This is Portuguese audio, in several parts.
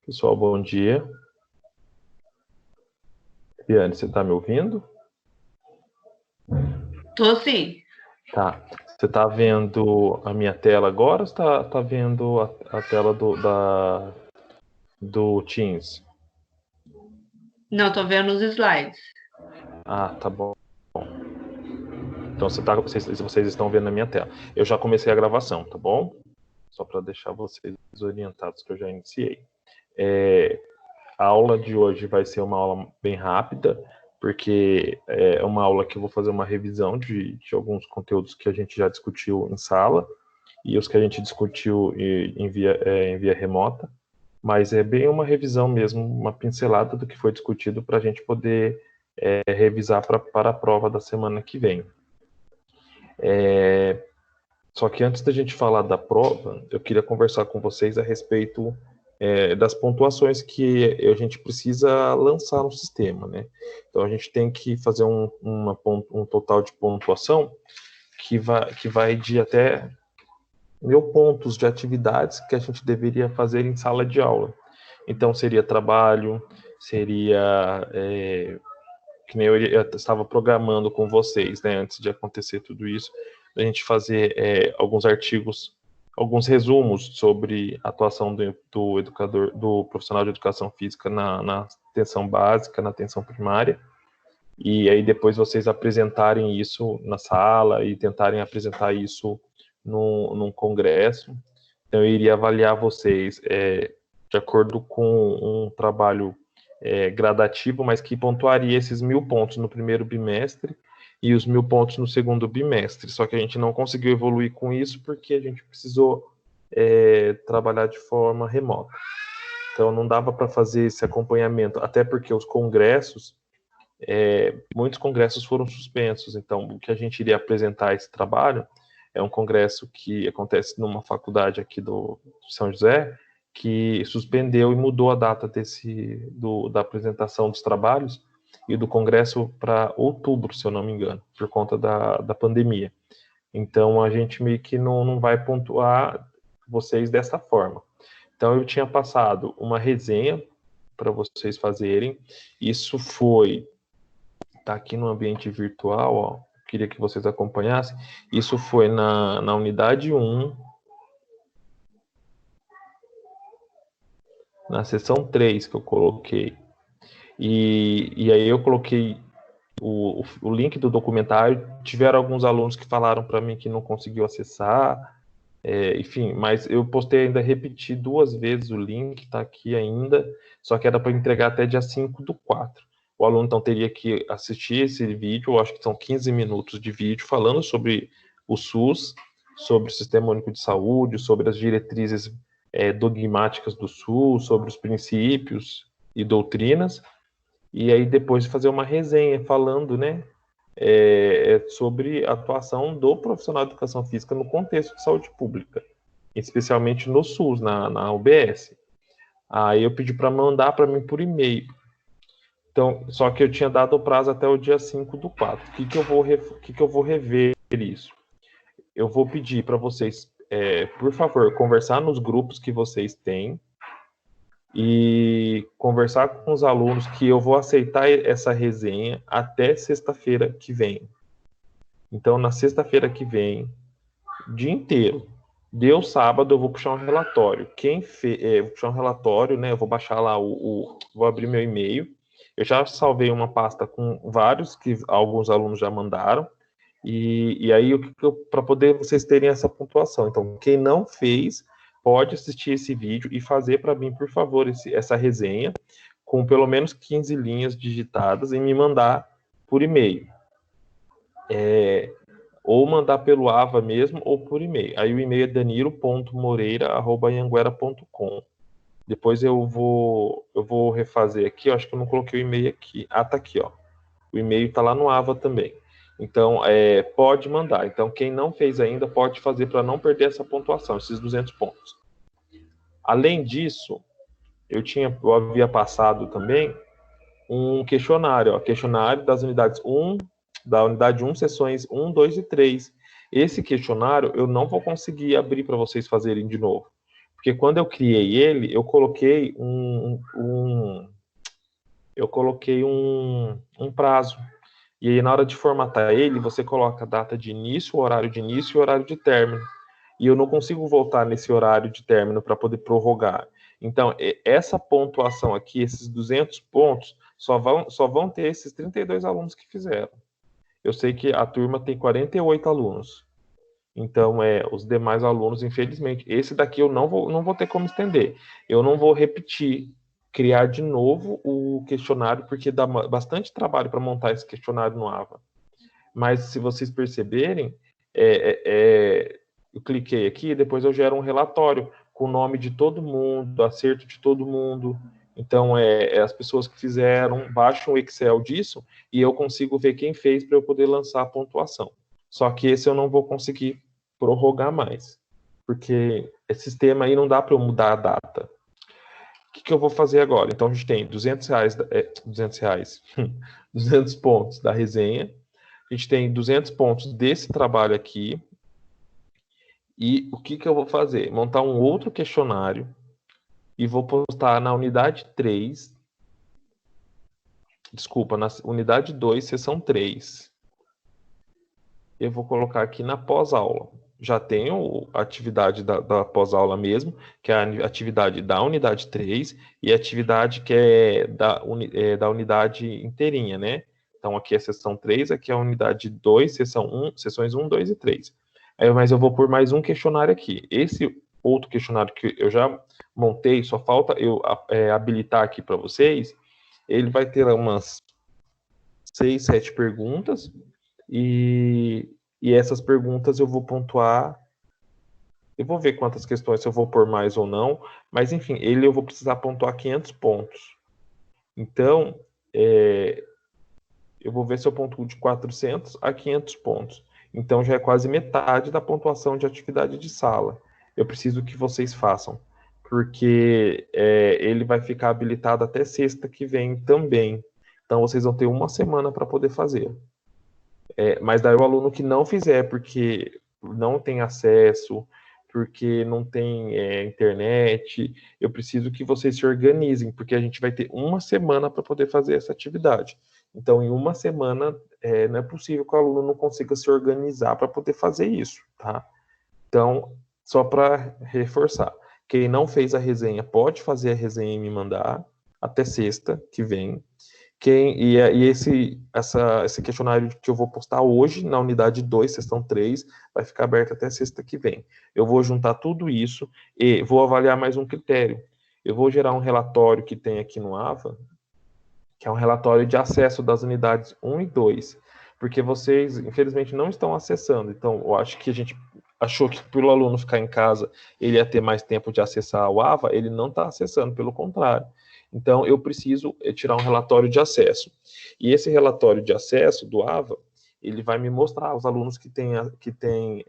Pessoal, bom dia. Liane, você está me ouvindo? Tô sim. Tá. Você está vendo a minha tela agora ou está vendo a tela do Teams? Não, tô vendo os slides. Ah, tá bom. Então vocês estão vendo a minha tela. Eu já comecei a gravação, tá bom? Só para deixar vocês orientados que eu já iniciei. A aula de hoje vai ser uma aula bem rápida, porque é uma aula que eu vou fazer uma revisão de alguns conteúdos que a gente já discutiu em sala e os que a gente discutiu em via remota, mas é bem uma revisão mesmo, uma pincelada do que foi discutido para a gente poder revisar para a prova da semana que vem. Só que antes da gente falar da prova, eu queria conversar com vocês a respeito das pontuações que a gente precisa lançar no sistema, né? Então a gente tem que fazer um total de pontuação que vai de até 1.000 pontos de atividades que a gente deveria fazer em sala de aula. Então seria trabalho, seria que nem eu estava programando com vocês, né, antes de acontecer tudo isso, a gente fazer alguns artigos, alguns resumos sobre a atuação do educador, do profissional de educação física na atenção básica, na atenção primária, e aí depois vocês apresentarem isso na sala e tentarem apresentar isso num congresso. Então eu iria avaliar vocês de acordo com um trabalho gradativo, mas que pontuaria esses 1.000 pontos no primeiro bimestre e os 1.000 pontos no segundo bimestre. Só que a gente não conseguiu evoluir com isso porque a gente precisou trabalhar de forma remota. Então não dava para fazer esse acompanhamento, até porque os congressos, muitos congressos foram suspensos. Então o que a gente iria apresentar esse trabalho é um congresso que acontece numa faculdade aqui de São José, que suspendeu e mudou a data da apresentação dos trabalhos e do congresso para outubro, se eu não me engano, por conta da pandemia. Então, a gente meio que não vai pontuar vocês dessa forma. Então, eu tinha passado uma resenha para vocês fazerem. Isso foi... Está aqui no ambiente virtual, ó. Queria que vocês acompanhassem. Isso foi na unidade 1, na seção 3 que eu coloquei. E aí eu coloquei o link do documentário. Tiveram alguns alunos que falaram para mim que não conseguiu acessar, enfim, mas eu postei ainda, repeti 2 vezes o link, está aqui ainda, só que era para entregar até dia 5/4. O aluno então teria que assistir esse vídeo, eu acho que são 15 minutos de vídeo, falando sobre o SUS, sobre o Sistema Único de Saúde, sobre as diretrizes dogmáticas do SUS, sobre os princípios e doutrinas, e aí depois fazer uma resenha falando, né, sobre a atuação do profissional de educação física no contexto de saúde pública, especialmente no SUS, na UBS. Aí eu pedi para mandar para mim por e-mail. Então, só que eu tinha dado o prazo até o dia 5/4. O que eu vou rever isso? Eu vou pedir para vocês, por favor, conversar nos grupos que vocês têm e conversar com os alunos que eu vou aceitar essa resenha até sexta-feira que vem. Então, na sexta-feira que vem, dia inteiro, deu sábado, eu vou puxar um relatório. Vou puxar um relatório, né? Eu vou baixar lá vou abrir meu e-mail. Eu já salvei uma pasta com vários que alguns alunos já mandaram. E aí, para poder vocês terem essa pontuação. Então, quem não fez, pode assistir esse vídeo e fazer para mim, por favor, essa resenha com pelo menos 15 linhas digitadas e me mandar por e-mail. Ou mandar pelo AVA mesmo, ou por e-mail. Aí o e-mail é danilo.moreira@anhanguera.com. Depois eu vou refazer aqui, eu acho que eu não coloquei o e-mail aqui. Ah, tá aqui, ó. O e-mail tá lá no AVA também. Então, pode mandar. Então, quem não fez ainda, pode fazer para não perder essa pontuação, esses 200 pontos. Além disso, eu havia passado também um questionário, ó, questionário das unidades 1, da unidade 1, sessões 1, 2 e 3. Esse questionário eu não vou conseguir abrir para vocês fazerem de novo. Porque quando eu criei ele, eu coloquei um prazo. E aí, na hora de formatar ele, você coloca a data de início, o horário de início e o horário de término. E eu não consigo voltar nesse horário de término para poder prorrogar. Então, essa pontuação aqui, esses 200 pontos, só vão ter esses 32 alunos que fizeram. Eu sei que a turma tem 48 alunos. Então, os demais alunos, infelizmente, esse daqui eu não vou ter como estender. Eu não vou repetir, criar de novo o questionário, porque dá bastante trabalho para montar esse questionário no AVA. Mas, se vocês perceberem, eu cliquei aqui e depois eu gero um relatório com o nome de todo mundo, acerto de todo mundo. Então, as pessoas que fizeram, baixam o Excel disso e eu consigo ver quem fez para eu poder lançar a pontuação. Só que esse eu não vou conseguir prorrogar mais, porque esse sistema aí não dá para eu mudar a data. O que eu vou fazer agora? Então, a gente tem R$200, 200 pontos da resenha, a gente tem 200 pontos desse trabalho aqui, e o que eu vou fazer? Montar um outro questionário e vou postar na unidade 3, desculpa, na unidade 2, seção 3. Eu vou colocar aqui na pós-aula. Já tenho a atividade da pós-aula mesmo, que é a atividade da unidade 3 e a atividade que é da unidade inteirinha, né? Então, aqui é a seção 3, aqui é a unidade 2, sessões 1, 2 e 3. Mas eu vou pôr mais um questionário aqui. Esse outro questionário que eu já montei, só falta eu habilitar aqui para vocês, ele vai ter umas 6, 7 perguntas, e essas perguntas eu vou pontuar. Eu vou ver quantas questões, se eu vou pôr mais ou não, mas enfim, eu vou precisar pontuar 500 pontos. Então, eu vou ver se eu pontuo de 400 a 500 pontos. Então, já é quase metade da pontuação de atividade de sala. Eu preciso que vocês façam, porque ele vai ficar habilitado até sexta que vem também. Então, vocês vão ter uma semana para poder fazer. Mas daí o aluno que não fizer, porque não tem acesso, porque não tem internet, eu preciso que vocês se organizem, porque a gente vai ter uma semana para poder fazer essa atividade. Então, em uma semana, não é possível que o aluno não consiga se organizar para poder fazer isso, tá? Então, só para reforçar, quem não fez a resenha pode fazer a resenha e me mandar até sexta que vem. Esse questionário que eu vou postar hoje na unidade 2, sessão 3, vai ficar aberto até sexta que vem. Eu vou juntar tudo isso e vou avaliar mais um critério. Eu vou gerar um relatório que tem aqui no AVA, que é um relatório de acesso das unidades 1 e 2, porque vocês, infelizmente, não estão acessando. Então, eu acho que a gente achou que pelo aluno ficar em casa, ele ia ter mais tempo de acessar o AVA, ele não está acessando, pelo contrário. Então, eu preciso tirar um relatório de acesso. E esse relatório de acesso do AVA, ele vai me mostrar os alunos que têm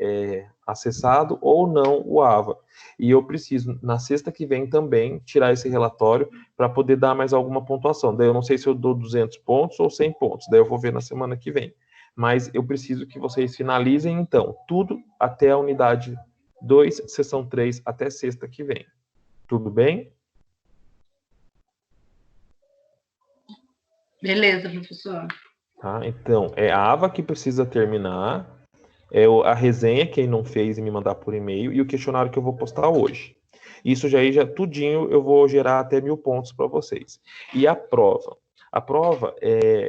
acessado ou não o AVA. E eu preciso, na sexta que vem também, tirar esse relatório para poder dar mais alguma pontuação. Daí eu não sei se eu dou 200 pontos ou 100 pontos. Daí eu vou ver na semana que vem. Mas eu preciso que vocês finalizem, então, tudo até a unidade 2, sessão 3, até sexta que vem. Tudo bem? Beleza, professor. Tá? Então, é a AVA que precisa terminar, a resenha, quem não fez, e me mandar por e-mail, e o questionário que eu vou postar hoje. Isso já tudinho eu vou gerar até 1000 pontos para vocês. E a prova? A prova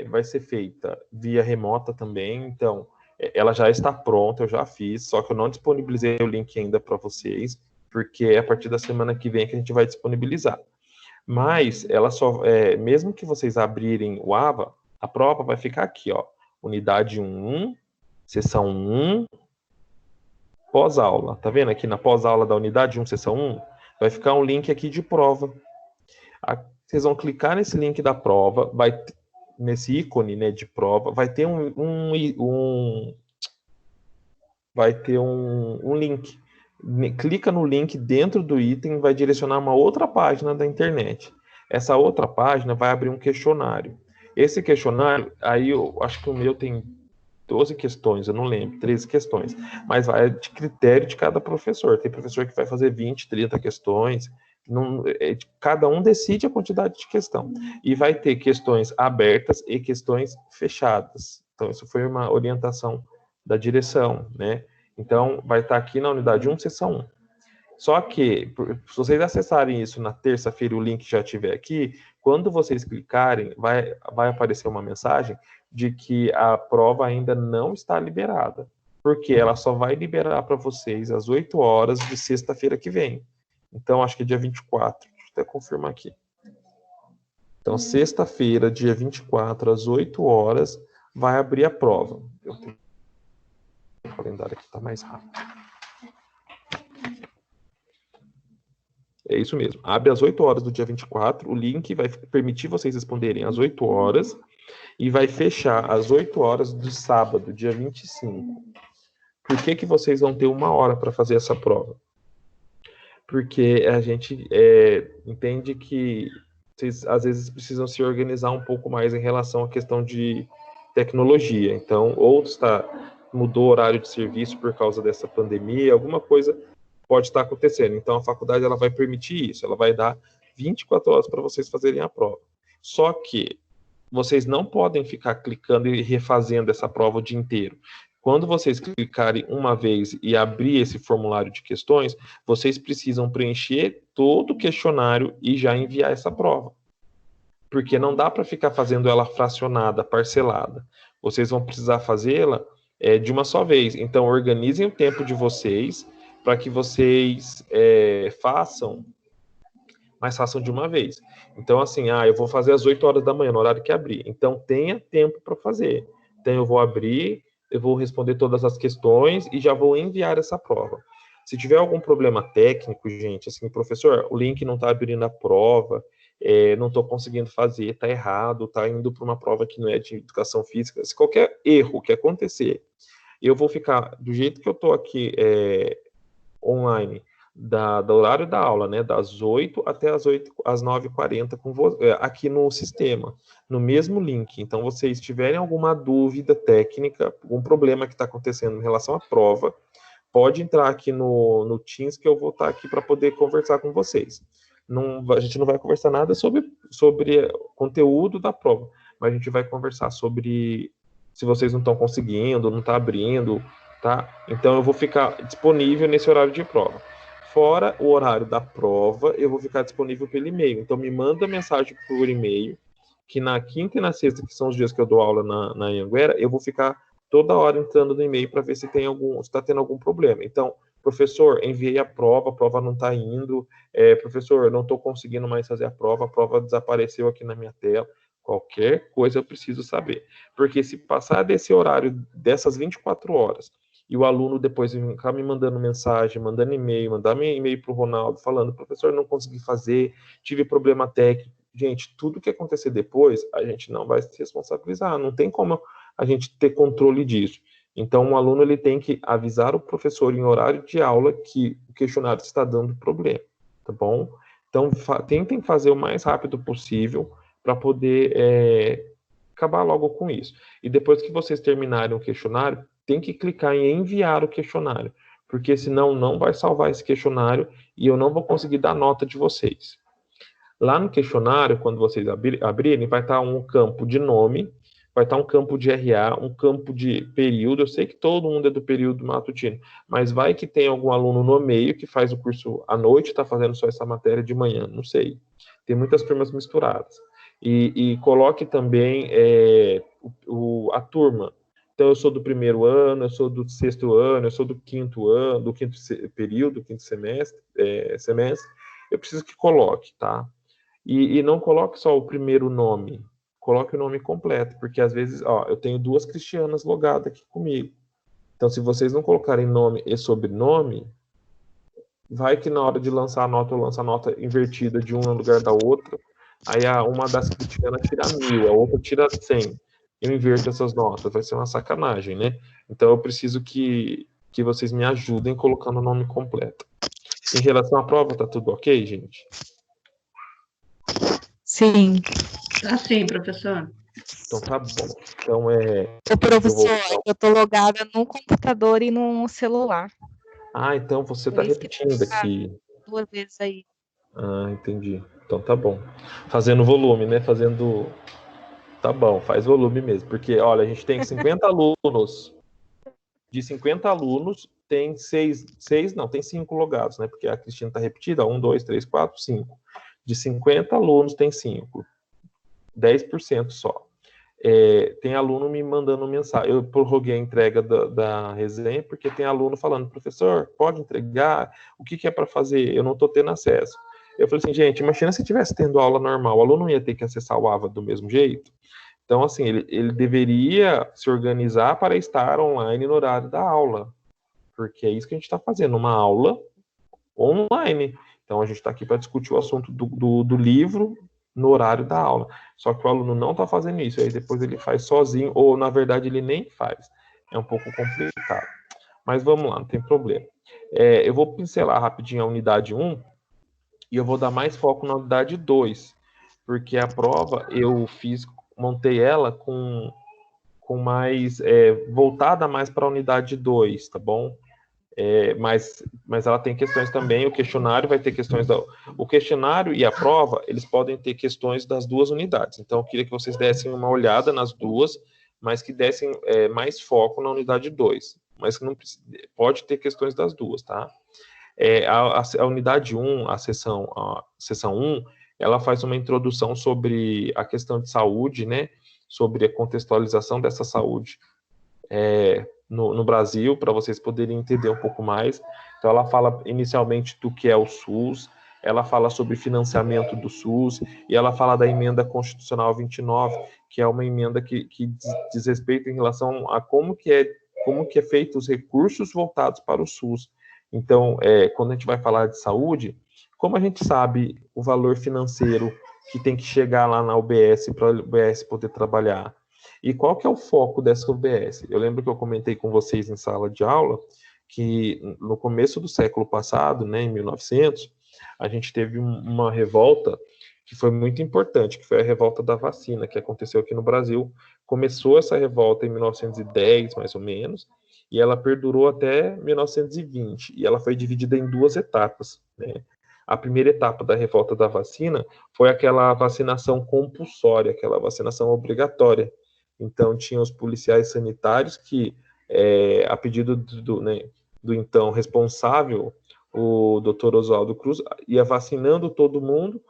vai ser feita via remota também, então ela já está pronta, eu já fiz, só que eu não disponibilizei o link ainda para vocês, porque é a partir da semana que vem que a gente vai disponibilizar. Mas ela mesmo que vocês abrirem o AVA, a prova vai ficar aqui, ó, unidade 1, sessão 1, pós-aula. Tá vendo aqui na pós-aula da unidade 1, sessão 1? Vai ficar um link aqui de prova. Vocês vão clicar nesse link da prova, nesse ícone, né, de prova, vai ter um link. clica no link dentro do item, vai direcionar uma outra página da internet. Essa outra página vai abrir um questionário. Esse questionário, aí eu acho que o meu tem 12 questões, eu não lembro, 13 questões, mas vai de critério de cada professor. Tem professor que vai fazer 20, 30 questões, não, cada um decide a quantidade de questão. E vai ter questões abertas e questões fechadas. Então, isso foi uma orientação da direção, né? Então, vai estar aqui na unidade 1, seção 1. Só que, se vocês acessarem isso na terça-feira, o link já estiver aqui, quando vocês clicarem, vai aparecer uma mensagem de que a prova ainda não está liberada, porque ela só vai liberar para vocês às 8 horas de sexta-feira que vem. Então, acho que é dia 24, deixa eu até confirmar aqui. Então, sexta-feira, dia 24, às 8 horas, vai abrir a prova. Eu tenho... O calendário aqui está mais rápido. É isso mesmo. Abre às 8 horas do dia 24, o link vai permitir vocês responderem às 8 horas e vai fechar às 8 horas do sábado, dia 25. Por que vocês vão ter 1 hora para fazer essa prova? Porque a gente entende que vocês às vezes precisam se organizar um pouco mais em relação à questão de tecnologia. Então, ou mudou o horário de serviço por causa dessa pandemia, alguma coisa pode estar acontecendo. Então, a faculdade ela vai permitir isso, ela vai dar 24 horas para vocês fazerem a prova. Só que vocês não podem ficar clicando e refazendo essa prova o dia inteiro. Quando vocês clicarem uma vez e abrir esse formulário de questões, vocês precisam preencher todo o questionário e já enviar essa prova. Porque não dá para ficar fazendo ela fracionada, parcelada. Vocês vão precisar fazê-la de uma só vez. Então, organizem o tempo de vocês para que vocês façam de uma vez. Então, assim, eu vou fazer às 8 horas da manhã, no horário que abrir. Então, tenha tempo para fazer. Então, eu vou abrir, eu vou responder todas as questões e já vou enviar essa prova. Se tiver algum problema técnico, gente, assim, professor, o link não está abrindo a prova, não estou conseguindo fazer, está errado, está indo para uma prova que não é de educação física. Se qualquer erro que acontecer, eu vou ficar do jeito que eu estou aqui online, do horário da aula, né, das 8 até às 9h40 aqui no sistema, no mesmo link. Então, vocês tiverem alguma dúvida técnica, algum problema que está acontecendo em relação à prova, pode entrar aqui no Teams, que eu vou estar aqui para poder conversar com vocês. A gente não vai conversar nada sobre conteúdo da prova, mas a gente vai conversar sobre se vocês não estão conseguindo, não está abrindo, tá? Então, eu vou ficar disponível nesse horário de prova. Fora o horário da prova, eu vou ficar disponível pelo e-mail. Então, me manda mensagem por e-mail, que na quinta e na sexta, que são os dias que eu dou aula na Anhanguera, eu vou ficar toda hora entrando no e-mail para ver se está tendo algum problema. Então, professor, enviei a prova não está indo. Professor, eu não estou conseguindo mais fazer a prova desapareceu aqui na minha tela. Qualquer coisa eu preciso saber. Porque se passar desse horário, dessas 24 horas, e o aluno depois ficar me mandando mensagem, mandando e-mail, mandar meu e-mail para o Ronaldo, falando, professor, não consegui fazer, tive problema técnico. Gente, tudo que acontecer depois, a gente não vai se responsabilizar, não tem como a gente ter controle disso. Então, o aluno ele tem que avisar o professor em horário de aula que o questionário está dando problema, tá bom? Então, tentem fazer o mais rápido possível para poder acabar logo com isso. E depois que vocês terminarem o questionário, tem que clicar em enviar o questionário, porque senão não vai salvar esse questionário e eu não vou conseguir dar nota de vocês. Lá no questionário, quando vocês abrirem, vai estar um campo de nome, vai estar um campo de RA, um campo de período. Eu sei que todo mundo é do período matutino, mas vai que tem algum aluno no meio que faz o curso à noite, está fazendo só essa matéria de manhã, não sei. Tem muitas turmas misturadas. E coloque também a turma. Então, eu sou do primeiro ano, eu sou do sexto ano, eu sou do quinto ano, do quinto período, quinto semestre. Eu preciso que coloque, tá? E não coloque só o primeiro nome, coloque o nome completo, porque às vezes, eu tenho 2 Cristianas logadas aqui comigo. Então, se vocês não colocarem nome e sobrenome, vai que na hora de lançar a nota, eu lanço a nota invertida de uma no lugar da outra, aí uma das Cristianas tira 1.000, a outra tira 100. Eu inverto essas notas, vai ser uma sacanagem, né? Então, eu preciso que que vocês me ajudem colocando o nome completo. Em relação à prova, tá tudo ok, gente? Sim. Assim, professor. Então tá bom. Então Ô, professor, eu tô logada no computador e no celular. Então você Por tá isso que repetindo tá aqui. 2 vezes aí. Entendi. Então tá bom. Fazendo volume, né? Tá bom, faz volume mesmo. Porque, olha, a gente tem 50 alunos. De 50 alunos, tem tem 5 logados, né? Porque a Cristina tá repetida. 1, 2, 3, 4, 5. De 50 alunos, tem 5. 10% só. Tem aluno me mandando mensagem. Eu prorroguei a entrega da resenha porque tem aluno falando, professor, pode entregar? O que é para fazer? Eu não estou tendo acesso. Eu falei assim, gente, imagina se tivesse tendo aula normal, o aluno ia ter que acessar o AVA do mesmo jeito? Então, assim, ele deveria se organizar para estar online no horário da aula, porque é isso que a gente está fazendo, uma aula online. Então, a gente está aqui para discutir o assunto do livro no horário da aula. Só que o aluno não está fazendo isso, aí depois ele faz sozinho, ou na verdade ele nem faz. É um pouco complicado. Mas vamos lá, não tem problema. Eu vou pincelar rapidinho a unidade 1 e eu vou dar mais foco na unidade 2, porque a prova eu montei ela com mais, voltada mais para a unidade 2, tá bom? Mas ela tem questões também, o questionário vai ter questões o questionário e a prova, eles podem ter questões das duas unidades. Então, eu queria que vocês dessem uma olhada nas duas, mas que dessem mais foco na unidade 2. Mas que não pode ter questões das duas, tá? A unidade 1, a sessão 1, ela faz uma introdução sobre a questão de saúde, né? Sobre a contextualização dessa saúde no Brasil, para vocês poderem entender um pouco mais. Então, ela fala inicialmente do que é o SUS, ela fala sobre financiamento do SUS, e ela fala da emenda constitucional 29, que é uma emenda que diz respeito em relação a como que é feito os recursos voltados para o SUS. Então, quando a gente vai falar de saúde, como a gente sabe o valor financeiro que tem que chegar lá na UBS para a UBS poder trabalhar? E qual que é o foco dessa UBS? Eu lembro que eu comentei com vocês em sala de aula que no começo do século passado, né, em 1900, a gente teve uma revolta que foi muito importante, que foi a revolta da vacina, que aconteceu aqui no Brasil. Começou essa revolta em 1910, mais ou menos, e ela perdurou até 1920, e ela foi dividida em duas etapas, né? A primeira etapa da revolta da vacina foi aquela vacinação compulsória, aquela vacinação obrigatória. Então, tinha os policiais sanitários que, a pedido do então responsável, o doutor Oswaldo Cruz, ia vacinando todo mundo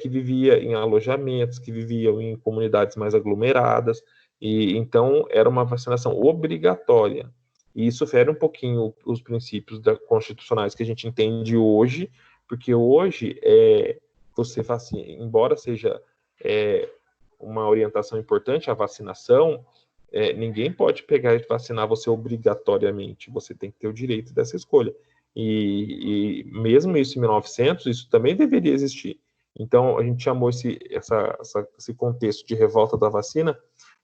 que vivia em alojamentos, que viviam em comunidades mais aglomeradas, e então era uma vacinação obrigatória. E isso fere um pouquinho os princípios constitucionais que a gente entende hoje, porque hoje você vacina, embora seja uma orientação importante, a vacinação, ninguém pode pegar e vacinar você obrigatoriamente, você tem que ter o direito dessa escolha. E mesmo isso em 1900, isso também deveria existir. Então, a gente chamou esse contexto de revolta da vacina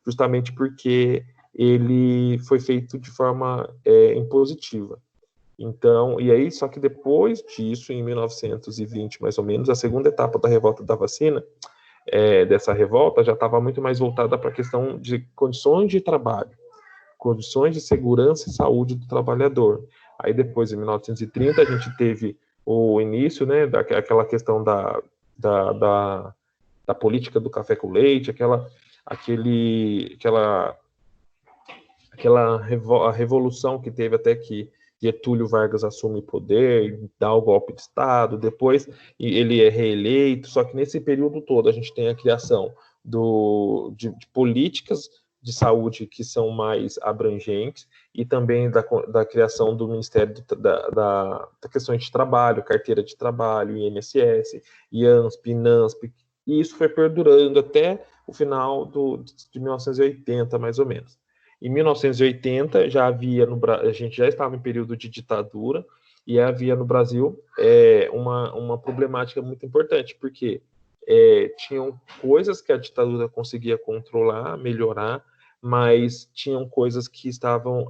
justamente porque ele foi feito de forma impositiva. Então, e aí, só que depois disso, em 1920, mais ou menos, a segunda etapa da revolta da vacina, dessa revolta já estava muito mais voltada para a questão de condições de trabalho, condições de segurança e saúde do trabalhador. Aí depois, em 1930, a gente teve o início, né, daquela questão da política do café com leite, a revolução que teve até que Getúlio Vargas assume o poder, dá o golpe de Estado, depois ele é reeleito, só que nesse período todo a gente tem a criação de políticas de saúde que são mais abrangentes e também da criação do Ministério da questões de trabalho, carteira de trabalho, INSS, IANSP, INANSP, e isso foi perdurando até o final de 1980, mais ou menos. Em 1980 a gente já estava em período de ditadura e havia no Brasil uma problemática muito importante, porque tinham coisas que a ditadura conseguia controlar, melhorar, mas tinham coisas que estavam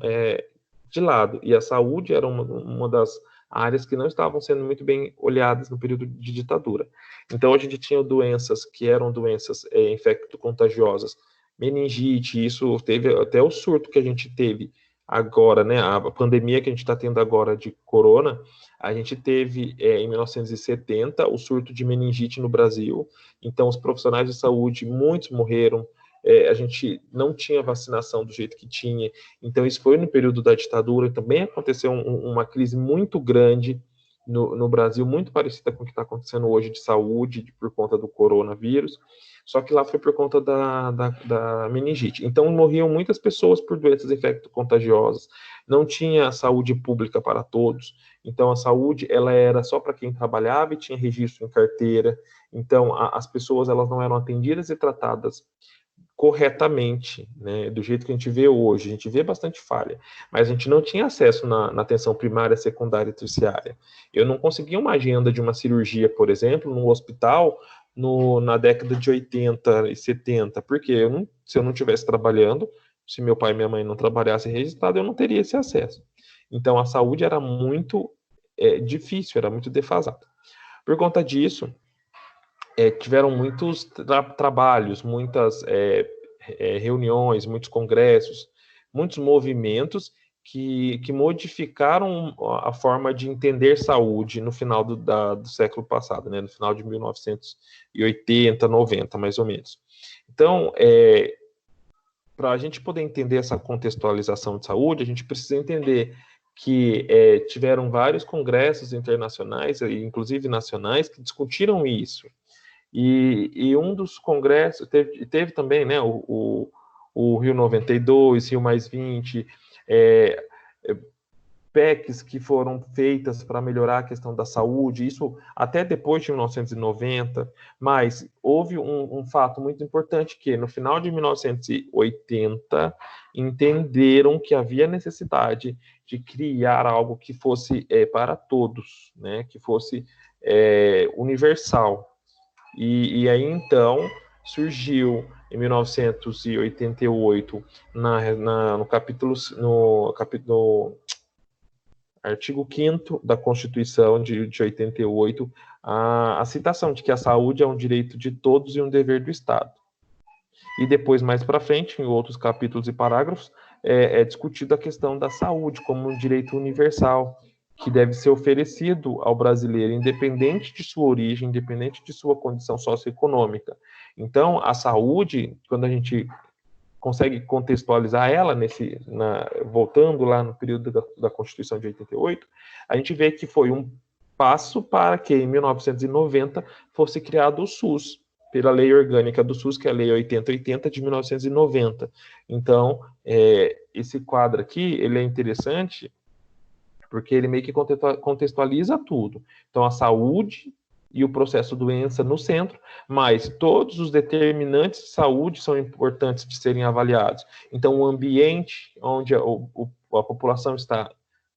de lado. E a saúde era uma das áreas que não estavam sendo muito bem olhadas no período de ditadura. Então, a gente tinha doenças que eram doenças infecto-contagiosas, meningite, isso teve até o surto que a gente teve agora, né, a pandemia que a gente está tendo agora de corona, a gente teve em 1970 o surto de meningite no Brasil, então os profissionais de saúde, muitos morreram, a gente não tinha vacinação do jeito que tinha, então isso foi no período da ditadura, também aconteceu uma crise muito grande no Brasil, muito parecida com o que está acontecendo hoje de saúde, por conta do coronavírus, só que lá foi por conta da meningite. Então morriam muitas pessoas por doenças infecto-contagiosas, não tinha saúde pública para todos, então a saúde ela era só para quem trabalhava e tinha registro em carteira, então as pessoas elas não eram atendidas e tratadas corretamente, né, do jeito que a gente vê hoje. A gente vê bastante falha, mas a gente não tinha acesso na atenção primária, secundária e terciária. Eu não conseguia uma agenda de uma cirurgia, por exemplo, no hospital na década de 80 e 70, porque se eu não estivesse trabalhando, se meu pai e minha mãe não trabalhassem registrado, eu não teria esse acesso. Então, a saúde era muito difícil, era muito defasada. Por conta disso, tiveram muitos trabalhos, muitas reuniões, muitos congressos, muitos movimentos que modificaram a forma de entender saúde no final do século passado, né, no final de 1980, 90, mais ou menos. Então, para a gente poder entender essa contextualização de saúde, a gente precisa entender que tiveram vários congressos internacionais, inclusive nacionais, que discutiram isso. E um dos congressos, teve também, né, o Rio 92, Rio Mais 20, PECs que foram feitas para melhorar a questão da saúde, isso até depois de 1990, mas houve um fato muito importante que no final de 1980 entenderam que havia necessidade de criar algo que fosse para todos, né, que fosse universal. E aí, então, surgiu, em 1988, no artigo 5º da Constituição de 88, a citação de que a saúde é um direito de todos e um dever do Estado. E depois, mais para frente, em outros capítulos e parágrafos, é discutida a questão da saúde como um direito universal, que deve ser oferecido ao brasileiro, independente de sua origem, independente de sua condição socioeconômica. Então, a saúde, quando a gente consegue contextualizar ela, voltando lá no período da Constituição de 88, a gente vê que foi um passo para que, em 1990, fosse criado o SUS, pela Lei Orgânica do SUS, que é a Lei 8080 de 1990. Então, esse quadro aqui, ele é interessante, porque ele meio que contextualiza tudo. Então, a saúde e o processo doença no centro, mas todos os determinantes de saúde são importantes de serem avaliados. Então, o ambiente onde a população está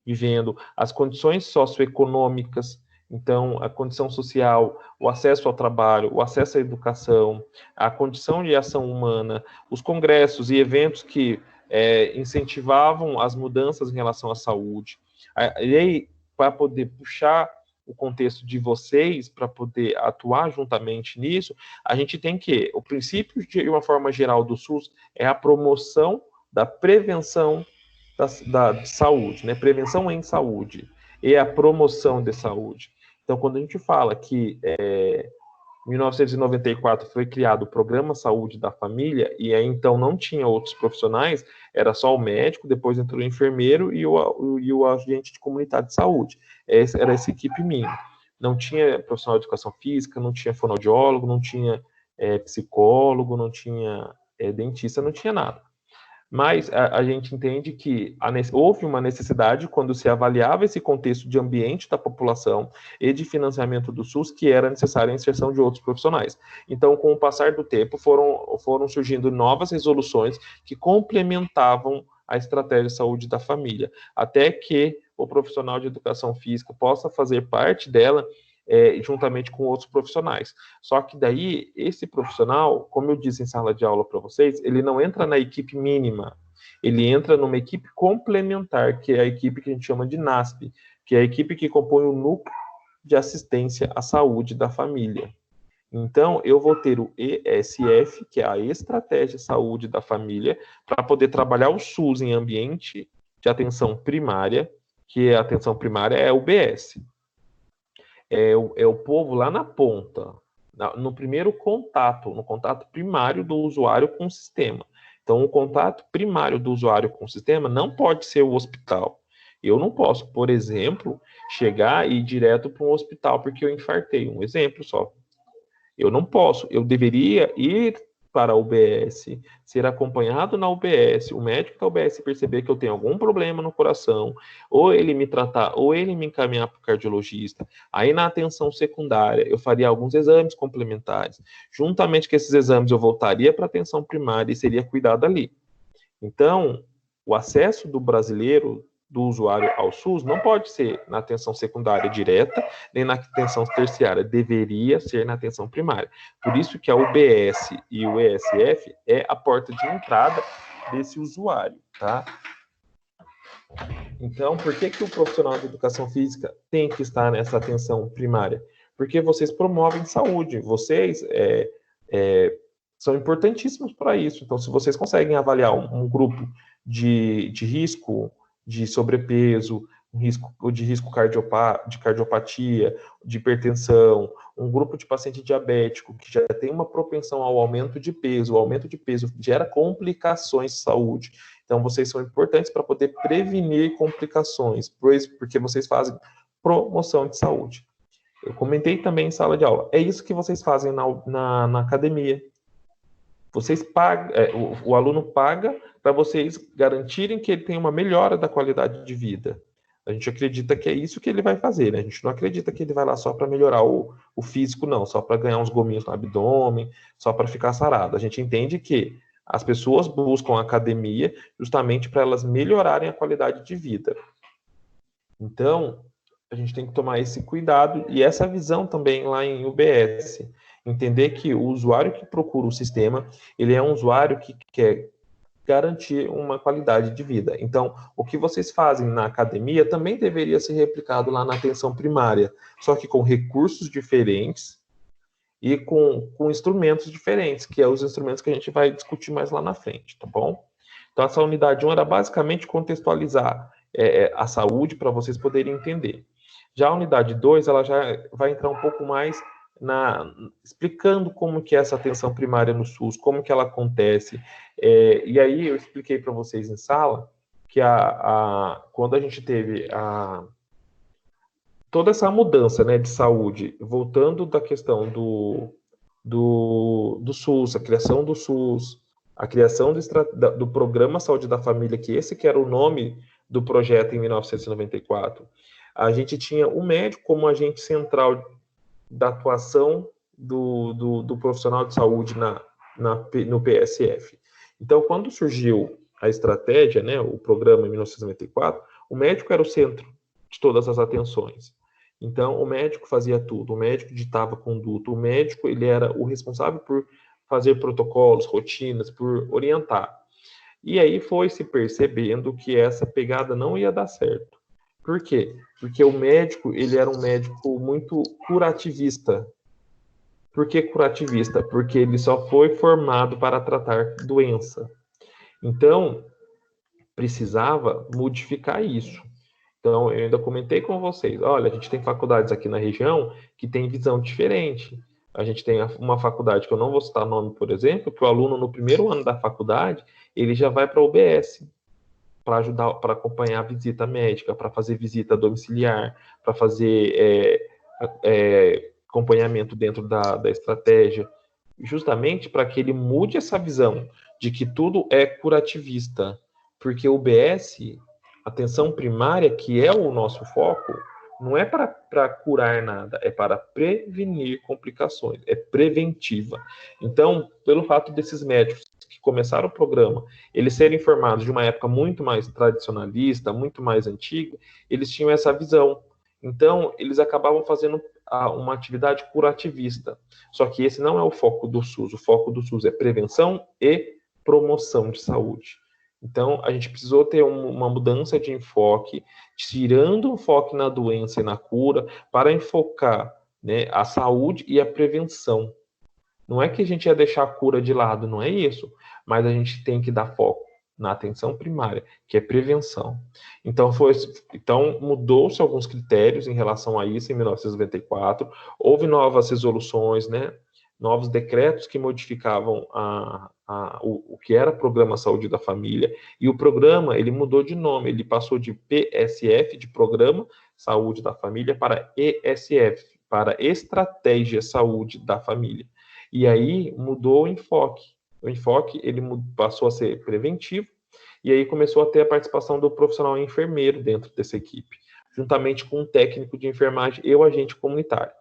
vivendo, as condições socioeconômicas, então, a condição social, o acesso ao trabalho, o acesso à educação, a condição de ação humana, os congressos e eventos que incentivavam as mudanças em relação à saúde. E aí, para poder puxar o contexto de vocês, para poder atuar juntamente nisso, a gente tem que, o princípio de uma forma geral do SUS é a promoção da prevenção da saúde, né? Prevenção em saúde, e a promoção de saúde. Então, quando a gente fala que em 1994 foi criado o Programa Saúde da Família, e aí então não tinha outros profissionais, era só o médico, depois entrou o enfermeiro e o agente de comunidade de saúde. Era essa equipe minha. Não tinha profissional de educação física, não tinha fonoaudiólogo, não tinha psicólogo, não tinha dentista, não tinha nada. Mas a gente entende que houve uma necessidade, quando se avaliava esse contexto de ambiente da população e de financiamento do SUS, que era necessária a inserção de outros profissionais. Então, com o passar do tempo, foram surgindo novas resoluções que complementavam a estratégia de saúde da família, até que o profissional de educação física possa fazer parte dela, juntamente com outros profissionais. Só que daí, esse profissional, como eu disse em sala de aula para vocês, ele não entra na equipe mínima, ele entra numa equipe complementar, que é a equipe que a gente chama de NASP, que é a equipe que compõe o núcleo de assistência à saúde da família. Então, eu vou ter o ESF, que é a Estratégia de Saúde da Família, para poder trabalhar o SUS em ambiente de atenção primária, que a atenção primária é o UBS. É o povo lá na ponta, no primeiro contato, no contato primário do usuário com o sistema. Então, o contato primário do usuário com o sistema não pode ser o hospital. Eu não posso, por exemplo, chegar e ir direto para um hospital porque eu infartei. Um exemplo só. Eu não posso. Eu deveria ir para a UBS, ser acompanhado na UBS, o médico da UBS perceber que eu tenho algum problema no coração, ou ele me tratar, ou ele me encaminhar para o cardiologista. Aí na atenção secundária, eu faria alguns exames complementares. Juntamente com esses exames, eu voltaria para a atenção primária e seria cuidado ali. Então, o acesso do brasileiro, do usuário ao SUS, não pode ser na atenção secundária direta, nem na atenção terciária, deveria ser na atenção primária. Por isso que a UBS e o ESF é a porta de entrada desse usuário, tá? Então, por que o profissional de educação física tem que estar nessa atenção primária? Porque vocês promovem saúde, vocês são importantíssimos para isso. Então, se vocês conseguem avaliar um grupo de risco de sobrepeso, de risco de cardiopatia, de hipertensão, um grupo de paciente diabético que já tem uma propensão ao aumento de peso, o aumento de peso gera complicações de saúde. Então, vocês são importantes para poder prevenir complicações, porque vocês fazem promoção de saúde. Eu comentei também em sala de aula. É isso que vocês fazem na academia. Vocês pagam, o aluno paga para vocês garantirem que ele tem uma melhora da qualidade de vida. A gente acredita que é isso que ele vai fazer, né? A gente não acredita que ele vai lá só para melhorar o físico, não, só para ganhar uns gominhos no abdômen, só para ficar sarado. A gente entende que as pessoas buscam a academia justamente para elas melhorarem a qualidade de vida. Então, a gente tem que tomar esse cuidado e essa visão também lá em UBS. Entender que o usuário que procura o sistema, ele é um usuário que quer garantir uma qualidade de vida. Então, o que vocês fazem na academia também deveria ser replicado lá na atenção primária, só que com recursos diferentes e com instrumentos diferentes, que é os instrumentos que a gente vai discutir mais lá na frente, tá bom? Então, essa unidade 1 era basicamente contextualizar a saúde para vocês poderem entender. Já a unidade 2, ela já vai entrar um pouco mais explicando como que é essa atenção primária no SUS, como que ela acontece. E aí eu expliquei para vocês em sala que quando a gente teve toda essa mudança, né, de saúde, voltando da questão do SUS, a criação do SUS, a criação do Programa Saúde da Família, que esse que era o nome do projeto em 1994, a gente tinha o médico como agente central da atuação do profissional de saúde no PSF. Então, quando surgiu a estratégia, né, o programa em 1994, o médico era o centro de todas as atenções. Então, o médico fazia tudo, o médico ditava conduta, o médico ele era o responsável por fazer protocolos, rotinas, por orientar. E aí foi se percebendo que essa pegada não ia dar certo. Por quê? Porque o médico, ele era um médico muito curativista. Por que curativista? Porque ele só foi formado para tratar doença. Então, precisava modificar isso. Então, eu ainda comentei com vocês, olha, a gente tem faculdades aqui na região que tem visão diferente. A gente tem uma faculdade, que eu não vou citar nome, por exemplo, que o aluno no primeiro ano da faculdade, ele já vai para a UBS, para ajudar, para acompanhar a visita médica, para fazer visita domiciliar, para fazer acompanhamento dentro da estratégia, justamente para que ele mude essa visão de que tudo é curativista, porque o UBS, atenção primária, que é o nosso foco, não é para curar nada, é para prevenir complicações, é preventiva. Então, pelo fato desses médicos que começaram o programa, eles serem formados de uma época muito mais tradicionalista, muito mais antiga, eles tinham essa visão. Então, eles acabavam fazendo uma atividade curativista. Só que esse não é o foco do SUS. O foco do SUS é prevenção e promoção de saúde. Então, a gente precisou ter uma mudança de enfoque, tirando o foco na doença e na cura, para enfocar, né, a saúde e a prevenção. Não é que a gente ia deixar a cura de lado, não é isso, mas a gente tem que dar foco na atenção primária, que é prevenção. Então, mudou-se alguns critérios em relação a isso em 1994, houve novas resoluções, né, novos decretos que modificavam o que era Programa Saúde da Família, e o programa ele mudou de nome, ele passou de PSF, de Programa Saúde da Família, para ESF, para Estratégia Saúde da Família. E aí mudou o enfoque. O enfoque ele passou a ser preventivo, e aí começou a ter a participação do profissional enfermeiro dentro dessa equipe, juntamente com um técnico de enfermagem e o agente comunitário.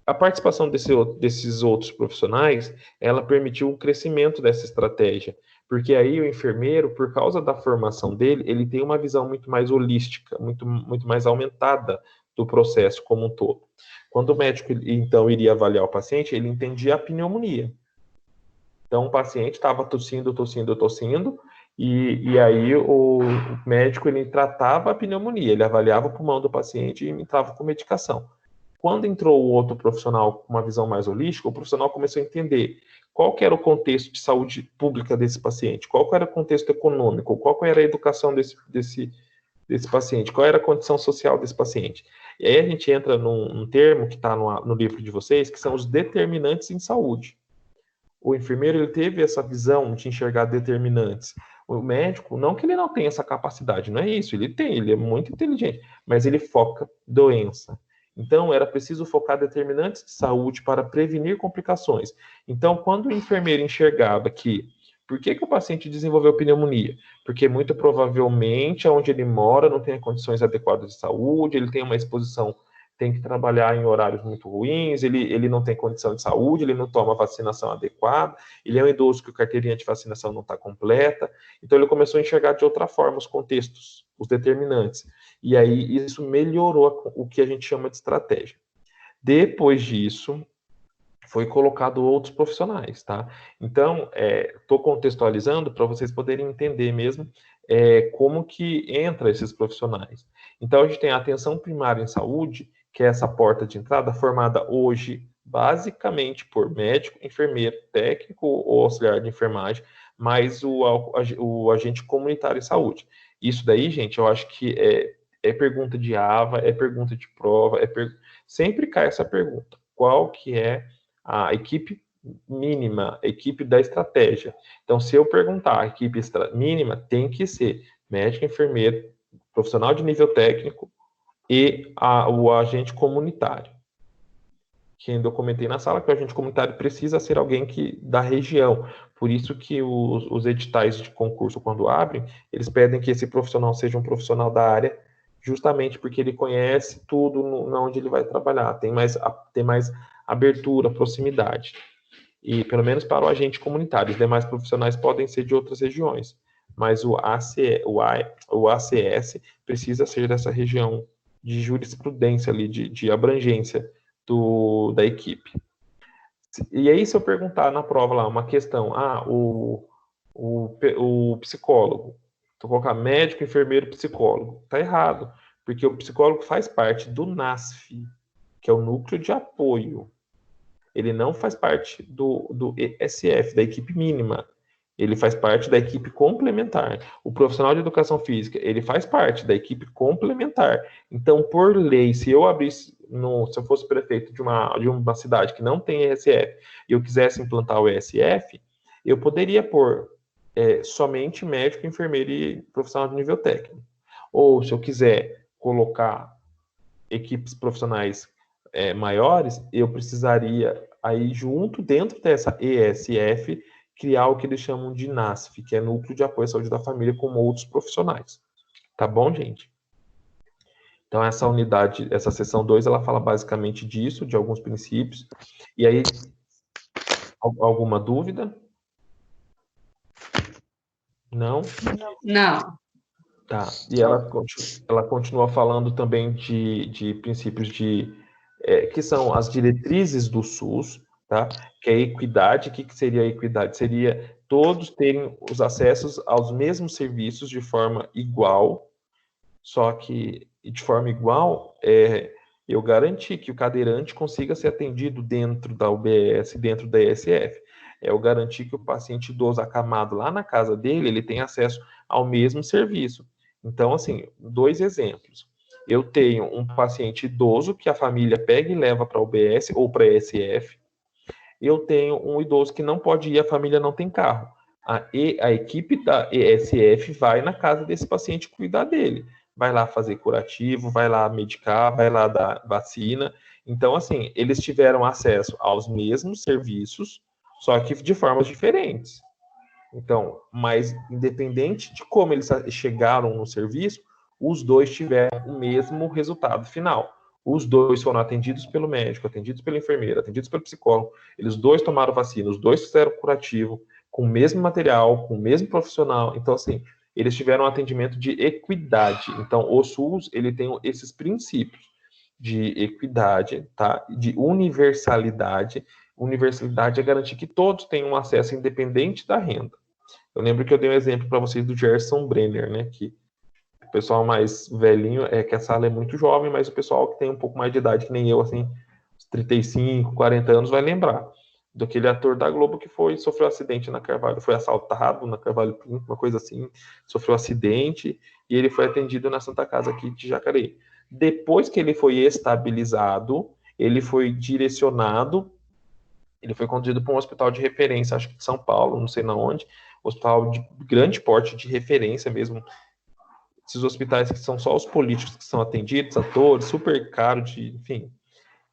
A participação desses outros profissionais, ela permitiu o crescimento dessa estratégia, porque aí o enfermeiro, por causa da formação dele, ele tem uma visão muito mais holística, muito mais aumentada do processo como um todo. Quando o médico, então, iria avaliar o paciente, ele entendia a pneumonia. Então, o paciente estava tossindo, e aí o médico, ele tratava a pneumonia, ele avaliava o pulmão do paciente e entrava com medicação. Quando entrou o outro profissional com uma visão mais holística, o profissional começou a entender qual que era o contexto de saúde pública desse paciente, qual que era o contexto econômico, qual que era a educação desse paciente, qual era a condição social desse paciente. E aí a gente entra num termo que está no livro de vocês, que são os determinantes em saúde. O enfermeiro ele teve essa visão de enxergar determinantes. O médico, não que ele não tenha essa capacidade, não é isso, ele tem, ele é muito inteligente, mas ele foca doença. Então, era preciso focar determinantes de saúde para prevenir complicações. Então, quando o enfermeiro enxergava que por que o paciente desenvolveu pneumonia? Porque muito provavelmente onde ele mora não tem condições adequadas de saúde, ele tem uma exposição, tem que trabalhar em horários muito ruins, ele não tem condição de saúde, ele não toma vacinação adequada, ele é um idoso que a carteirinha de vacinação não está completa. Então, ele começou a enxergar de outra forma os contextos, os determinantes. E aí, isso melhorou o que a gente chama de estratégia. Depois disso, foi colocado outros profissionais, tá? Então, estou contextualizando para vocês poderem entender mesmo como que entra esses profissionais. Então, a gente tem a atenção primária em saúde, que é essa porta de entrada, formada hoje basicamente por médico, enfermeiro, técnico ou auxiliar de enfermagem, mais o agente comunitário em saúde. Isso daí, gente, eu acho que é pergunta de AVA, é pergunta de prova, sempre cai essa pergunta. Qual que é a equipe mínima, a equipe da estratégia? Então, se eu perguntar, a equipe mínima tem que ser médico, enfermeiro, profissional de nível técnico e o agente comunitário. Que ainda eu comentei na sala que o agente comunitário precisa ser alguém da região. Por isso que os editais de concurso, quando abrem, eles pedem que esse profissional seja um profissional da área, justamente porque ele conhece tudo onde ele vai trabalhar, tem mais abertura, proximidade. E pelo menos para o agente comunitário, os demais profissionais podem ser de outras regiões, mas o ACS precisa ser dessa região de jurisprudência ali, de abrangência da equipe. E aí, se eu perguntar na prova lá uma questão, o psicólogo, tu colocar médico, enfermeiro, psicólogo, tá errado, porque o psicólogo faz parte do NASF, que é o núcleo de apoio. Ele não faz parte do ESF, da equipe mínima. Ele faz parte da equipe complementar. O profissional de educação física, ele faz parte da equipe complementar. Então, por lei, se eu fosse prefeito de uma cidade que não tem ESF e eu quisesse implantar o ESF, eu poderia pôr somente médico, enfermeiro e profissional de nível técnico. Ou, se eu quiser colocar equipes profissionais maiores, eu precisaria, aí junto, dentro dessa ESF, criar o que eles chamam de NASF, que é Núcleo de Apoio à Saúde da Família, com outros profissionais. Tá bom, gente? Então, essa unidade, essa seção 2, ela fala basicamente disso, de alguns princípios. E aí, alguma dúvida? Não? Não. Tá. E ela continua falando também de princípios que são as diretrizes do SUS, tá? Que é a equidade. O que seria a equidade? Seria todos terem os acessos aos mesmos serviços de forma igual, só que de forma igual, eu garanti que o cadeirante consiga ser atendido dentro da UBS, dentro da ESF. Eu garanti que o paciente idoso acamado lá na casa dele, ele tem acesso ao mesmo serviço. Então, assim, 2 exemplos. Eu tenho um paciente idoso que a família pega e leva para a UBS ou para a ESF. Eu tenho um idoso que não pode ir, a família não tem carro. A equipe da ESF vai na casa desse paciente cuidar dele. Vai lá fazer curativo, vai lá medicar, vai lá dar vacina. Então, assim, eles tiveram acesso aos mesmos serviços, só que de formas diferentes. Então, mas independente de como eles chegaram no serviço, os dois tiveram o mesmo resultado final. Os dois foram atendidos pelo médico, atendidos pela enfermeira, atendidos pelo psicólogo. Eles dois tomaram vacina, os dois fizeram curativo, com o mesmo material, com o mesmo profissional. Então, assim, eles tiveram um atendimento de equidade. Então, o SUS, ele tem esses princípios de equidade, tá? De universalidade. Universalidade é garantir que todos tenham acesso independente da renda. Eu lembro que eu dei um exemplo para vocês do Gerson Brenner, né? Que o pessoal mais velhinho, que a sala é muito jovem, mas o pessoal que tem um pouco mais de idade, que nem eu, assim, 35, 40 anos, vai lembrar daquele ator da Globo que sofreu acidente na Carvalho, foi assaltado na Carvalho Pinto, uma coisa assim, sofreu acidente, e ele foi atendido na Santa Casa aqui de Jacareí. Depois que ele foi estabilizado, ele foi direcionado, ele foi conduzido para um hospital de referência, acho que de São Paulo, não sei na onde, hospital de grande porte, de referência mesmo. Esses hospitais que são só os políticos que são atendidos, atores, super caro, enfim.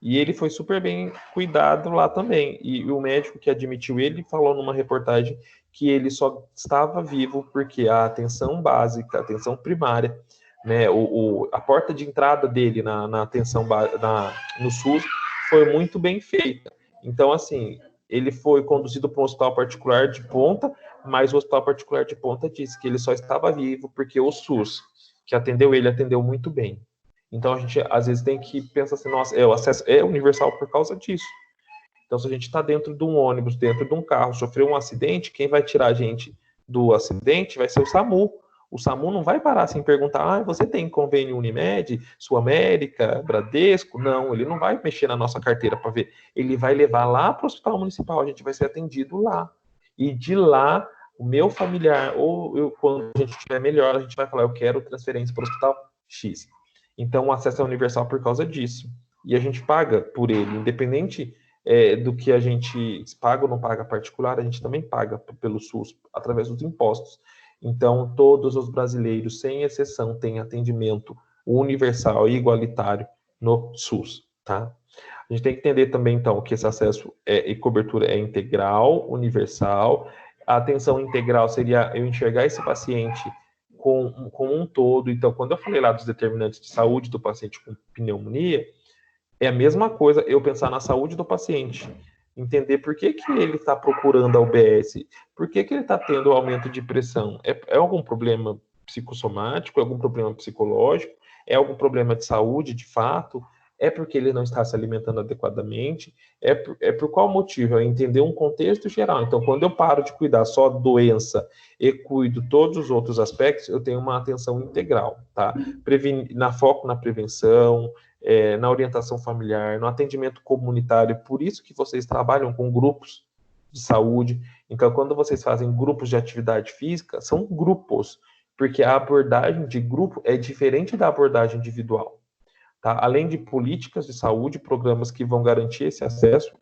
E ele foi super bem cuidado lá também. E o médico que admitiu ele falou numa reportagem que ele só estava vivo porque a atenção básica, a atenção primária, né, a porta de entrada dele na atenção no SUS foi muito bem feita. Então, assim, ele foi conduzido para um hospital particular de ponta, mas o hospital particular de ponta disse que ele só estava vivo porque o SUS, que atendeu ele, atendeu muito bem. Então, a gente, às vezes, tem que pensar assim, nossa, o acesso é universal por causa disso. Então, se a gente está dentro de um ônibus, dentro de um carro, sofreu um acidente, quem vai tirar a gente do acidente vai ser o SAMU. O SAMU não vai parar sem perguntar, você tem convênio Unimed, Sul América, Bradesco? Não, ele não vai mexer na nossa carteira para ver. Ele vai levar lá para o hospital municipal, a gente vai ser atendido lá. E de lá, o meu familiar, quando a gente estiver melhor, a gente vai falar, eu quero transferência para o hospital X. Então, o acesso é universal por causa disso. E a gente paga por ele, independente do que a gente paga ou não paga particular, a gente também paga pelo SUS, através dos impostos. Então, todos os brasileiros, sem exceção, têm atendimento universal e igualitário no SUS, tá? A gente tem que entender também, então, que esse acesso e cobertura é integral, universal. A atenção integral seria eu enxergar esse paciente com um todo. Então, quando eu falei lá dos determinantes de saúde do paciente com pneumonia, é a mesma coisa eu pensar na saúde do paciente, entender por que ele está procurando a UBS, por que ele está tendo aumento de pressão. É algum problema psicossomático, é algum problema psicológico, é algum problema de saúde, de fato, é porque ele não está se alimentando adequadamente, é por qual motivo? É entender um contexto geral. Então, quando eu paro de cuidar só da doença e cuido todos os outros aspectos, eu tenho uma atenção integral, tá? Foco na prevenção, na orientação familiar, no atendimento comunitário. Por isso que vocês trabalham com grupos de saúde. Então, quando vocês fazem grupos de atividade física, são grupos, porque a abordagem de grupo é diferente da abordagem individual. Tá? Além de políticas de saúde, programas que vão garantir esse acesso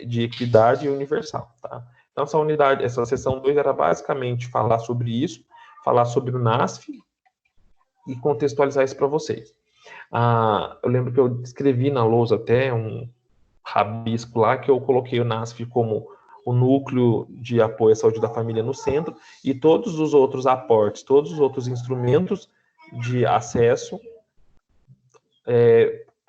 de equidade universal. Tá? Então, essa sessão 2 era basicamente falar sobre isso, falar sobre o NASF e contextualizar isso para vocês. Eu lembro que eu escrevi na lousa até um rabisco lá, que eu coloquei o NASF como o núcleo de apoio à saúde da família no centro, e todos os outros aportes, todos os outros instrumentos de acesso,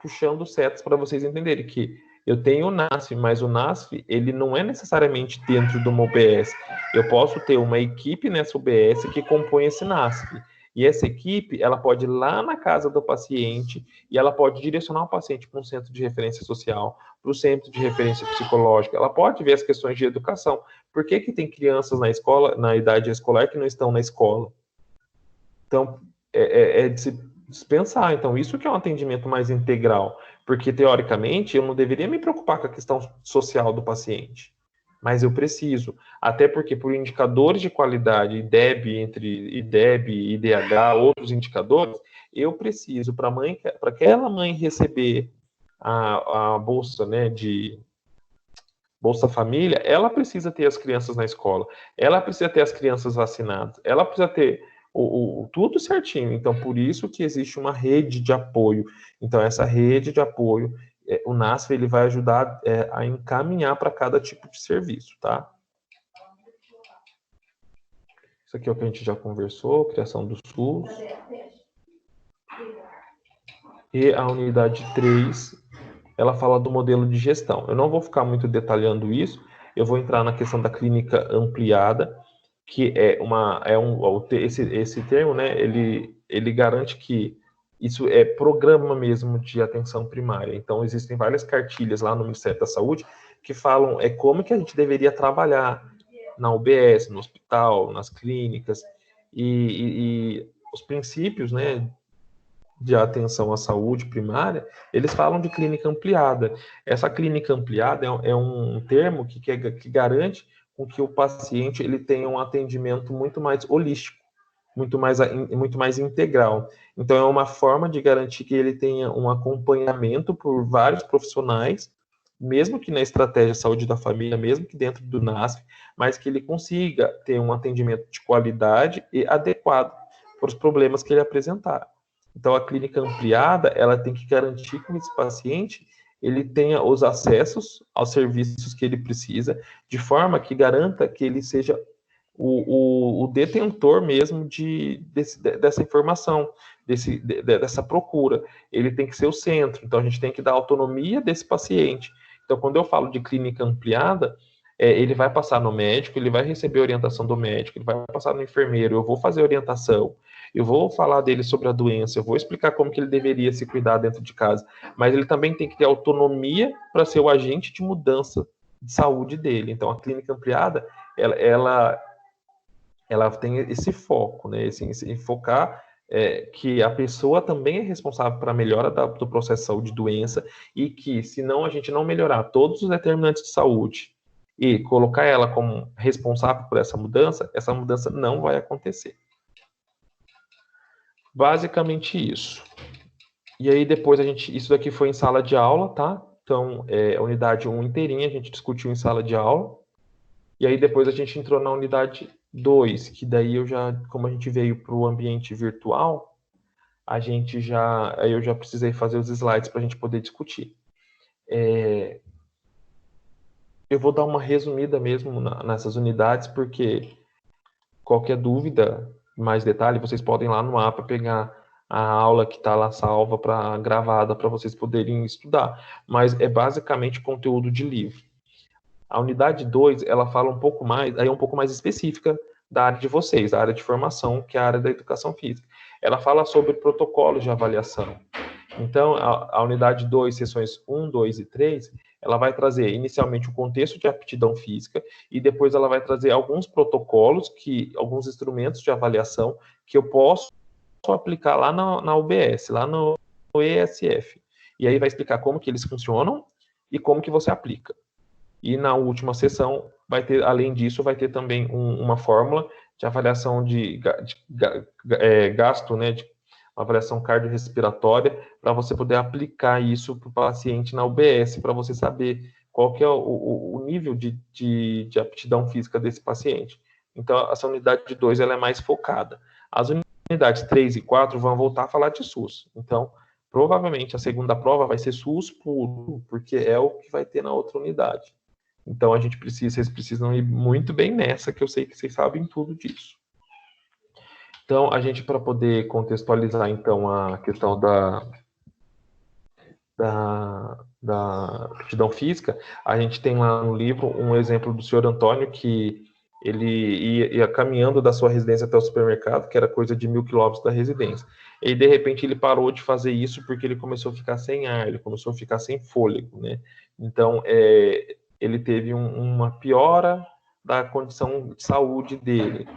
puxando setas para vocês entenderem que eu tenho o NASF, mas o NASF, ele não é necessariamente dentro de uma UBS. Eu posso ter uma equipe nessa UBS que compõe esse NASF. E essa equipe, ela pode ir lá na casa do paciente e ela pode direcionar o paciente para um centro de referência social, para o centro de referência psicológica. Ela pode ver as questões de educação. Por que que tem crianças na escola, na idade escolar, que não estão na escola? Então, é de se dispensar. Então, isso que é um atendimento mais integral. Porque, teoricamente, eu não deveria me preocupar com a questão social do paciente. Mas eu preciso. Até porque, por indicadores de qualidade, IDEB, entre IDEB e IDH, outros indicadores, eu preciso, para aquela mãe receber a bolsa, né, de Bolsa Família, ela precisa ter as crianças na escola, ela precisa ter as crianças vacinadas, ela precisa ter tudo certinho. Então, por isso que existe uma rede de apoio. Então, essa rede de apoio, o NASF, ele vai ajudar a encaminhar para cada tipo de serviço, tá? Isso aqui é o que a gente já conversou, criação do SUS. E a unidade 3, ela fala do modelo de gestão. Eu não vou ficar muito detalhando isso, eu vou entrar na questão da clínica ampliada, que esse termo, né, ele garante que isso é programa mesmo de atenção primária. Então, existem várias cartilhas lá no Ministério da Saúde que falam como que a gente deveria trabalhar na UBS, no hospital, nas clínicas, e os princípios, né, de atenção à saúde primária, eles falam de clínica ampliada. Essa clínica ampliada é um termo que garante com que o paciente ele tenha um atendimento muito mais holístico, muito mais integral. Então, é uma forma de garantir que ele tenha um acompanhamento por vários profissionais, mesmo que na estratégia saúde da família, mesmo que dentro do NASF, mas que ele consiga ter um atendimento de qualidade e adequado para os problemas que ele apresentar. Então, a clínica ampliada, ela tem que garantir que esse paciente ele tenha os acessos aos serviços que ele precisa, de forma que garanta que ele seja o detentor mesmo dessa informação, dessa procura. Ele tem que ser o centro, então a gente tem que dar autonomia desse paciente. Então, quando eu falo de clínica ampliada, ele vai passar no médico, ele vai receber orientação do médico, ele vai passar no enfermeiro, eu vou fazer orientação, eu vou falar dele sobre a doença, eu vou explicar como que ele deveria se cuidar dentro de casa, mas ele também tem que ter autonomia para ser o agente de mudança de saúde dele. Então, a clínica ampliada, ela tem esse foco, né? Esse focar que a pessoa também é responsável para a melhora do processo de saúde e doença, e que, se não a gente não melhorar todos os determinantes de saúde e colocar ela como responsável por essa mudança não vai acontecer. Basicamente isso. E aí depois isso daqui foi em sala de aula, tá? Então, a unidade 1 inteirinha a gente discutiu em sala de aula. E aí depois a gente entrou na unidade 2, que daí como a gente veio para o ambiente virtual, aí eu já precisei fazer os slides para a gente poder discutir. Eu vou dar uma resumida mesmo nessas unidades, porque qualquer dúvida, mais detalhe, vocês podem ir lá no APA pegar a aula que está lá salva, gravada, para vocês poderem estudar. Mas é basicamente conteúdo de livro. A unidade 2, ela fala um pouco mais específica da área de vocês, da área de formação, que é a área da educação física. Ela fala sobre protocolos de avaliação. Então, a unidade 2, sessões 1, 2 e 3, ela vai trazer inicialmente o contexto de aptidão física e depois ela vai trazer alguns protocolos, alguns instrumentos de avaliação que eu posso aplicar lá na UBS, lá no ESF. E aí vai explicar como que eles funcionam e como que você aplica. E na última sessão, além disso, vai ter também uma fórmula de avaliação de gasto, né, de uma avaliação cardiorrespiratória, para você poder aplicar isso para o paciente na UBS, para você saber qual que é o nível de aptidão física desse paciente. Então, essa unidade 2 ela é mais focada. As unidades 3 e 4 vão voltar a falar de SUS. Então, provavelmente, a segunda prova vai ser SUS puro, porque é o que vai ter na outra unidade. Então, vocês precisam ir muito bem nessa, que eu sei que vocês sabem tudo disso. Então, para poder contextualizar, então, a questão da aptidão física, a gente tem lá no livro um exemplo do senhor Antônio, que ele ia caminhando da sua residência até o supermercado, que era coisa de 1.000 quilômetros da residência. E, de repente, ele parou de fazer isso porque ele começou a ficar sem ar, ele começou a ficar sem fôlego, né? Então, ele teve uma piora da condição de saúde dele.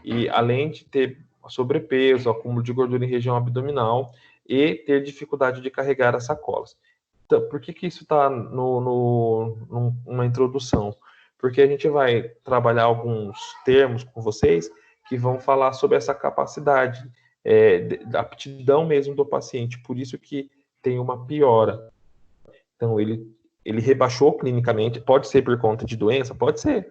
E, além de ter sobrepeso, acúmulo de gordura em região abdominal e ter dificuldade de carregar as sacolas. Então, por que isso está numa introdução? Porque a gente vai trabalhar alguns termos com vocês que vão falar sobre essa capacidade, da aptidão mesmo do paciente, por isso que tem uma piora. Então, ele rebaixou clinicamente, pode ser por conta de doença? Pode ser,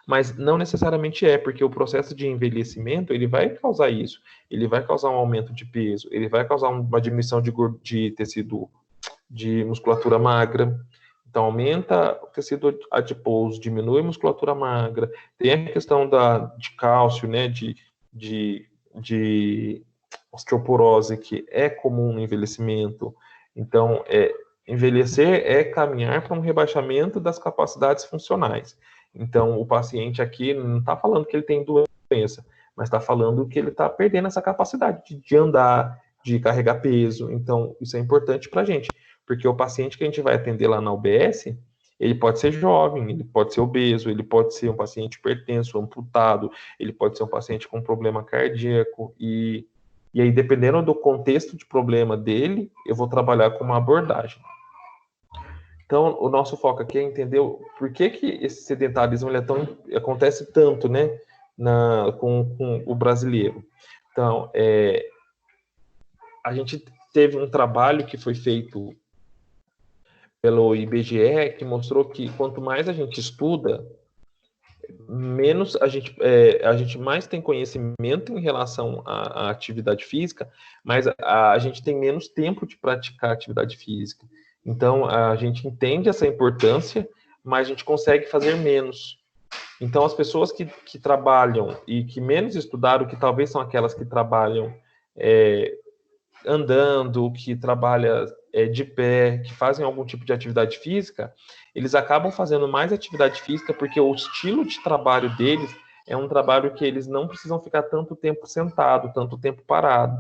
mas não necessariamente porque o processo de envelhecimento, ele vai causar isso, ele vai causar um aumento de peso, ele vai causar uma diminuição de tecido, de musculatura magra. Então, aumenta o tecido adiposo, diminui a musculatura magra, tem a questão de cálcio, né, de osteoporose, que é comum no envelhecimento. Então, envelhecer é caminhar para um rebaixamento das capacidades funcionais. Então, o paciente aqui não está falando que ele tem doença, mas está falando que ele está perdendo essa capacidade de andar, de carregar peso. Então, isso é importante para a gente, porque o paciente que a gente vai atender lá na UBS, ele pode ser jovem, ele pode ser obeso, ele pode ser um paciente hipertenso, amputado, ele pode ser um paciente com problema cardíaco, e aí, dependendo do contexto de problema dele, eu vou trabalhar com uma abordagem. Então, o nosso foco aqui é entender por que esse sedentarismo acontece tanto, né, com o brasileiro. Então, a gente teve um trabalho que foi feito pelo IBGE, que mostrou que quanto mais a gente estuda, menos a gente mais tem conhecimento em relação à atividade física, mas a gente tem menos tempo de praticar atividade física. Então, a gente entende essa importância, mas a gente consegue fazer menos. Então, as pessoas que trabalham e que menos estudaram, que talvez são aquelas que trabalham andando, que trabalham de pé, que fazem algum tipo de atividade física, eles acabam fazendo mais atividade física porque o estilo de trabalho deles é um trabalho que eles não precisam ficar tanto tempo sentado, tanto tempo parado.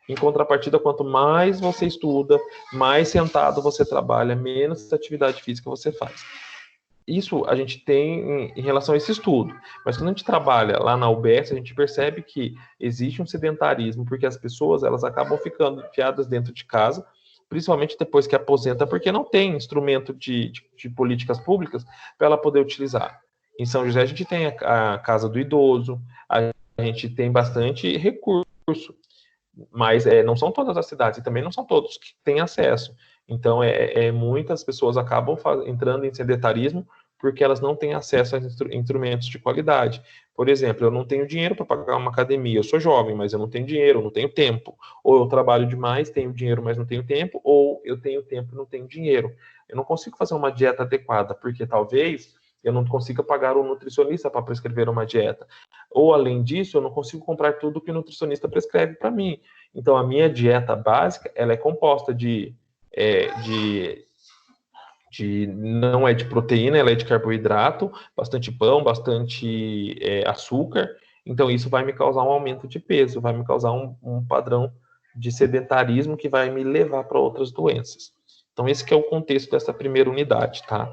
Em contrapartida, quanto mais você estuda, mais sentado você trabalha, menos atividade física você faz. Isso a gente tem em relação a esse estudo. Mas quando a gente trabalha lá na UBS, a gente percebe que existe um sedentarismo, porque as pessoas elas acabam ficando enfiadas dentro de casa, principalmente depois que aposenta, porque não tem instrumento de políticas públicas para ela poder utilizar. Em São José, a gente tem a Casa do Idoso, a gente tem bastante recurso, mas não são todas as cidades, e também não são todos que têm acesso. Então, muitas pessoas acabam entrando em sedentarismo porque elas não têm acesso a instrumentos de qualidade. Por exemplo, eu não tenho dinheiro para pagar uma academia, eu sou jovem, mas eu não tenho dinheiro, eu não tenho tempo. Ou eu trabalho demais, tenho dinheiro, mas não tenho tempo, ou eu tenho tempo e não tenho dinheiro. Eu não consigo fazer uma dieta adequada, porque talvez eu não consiga pagar um nutricionista para prescrever uma dieta. Ou, além disso, eu não consigo comprar tudo que o nutricionista prescreve para mim. Então, a minha dieta básica, ela é composta não é de proteína, ela é de carboidrato, bastante pão, bastante açúcar. Então, isso vai me causar um aumento de peso, vai me causar um padrão de sedentarismo que vai me levar para outras doenças. Então, esse que é o contexto dessa primeira unidade, tá?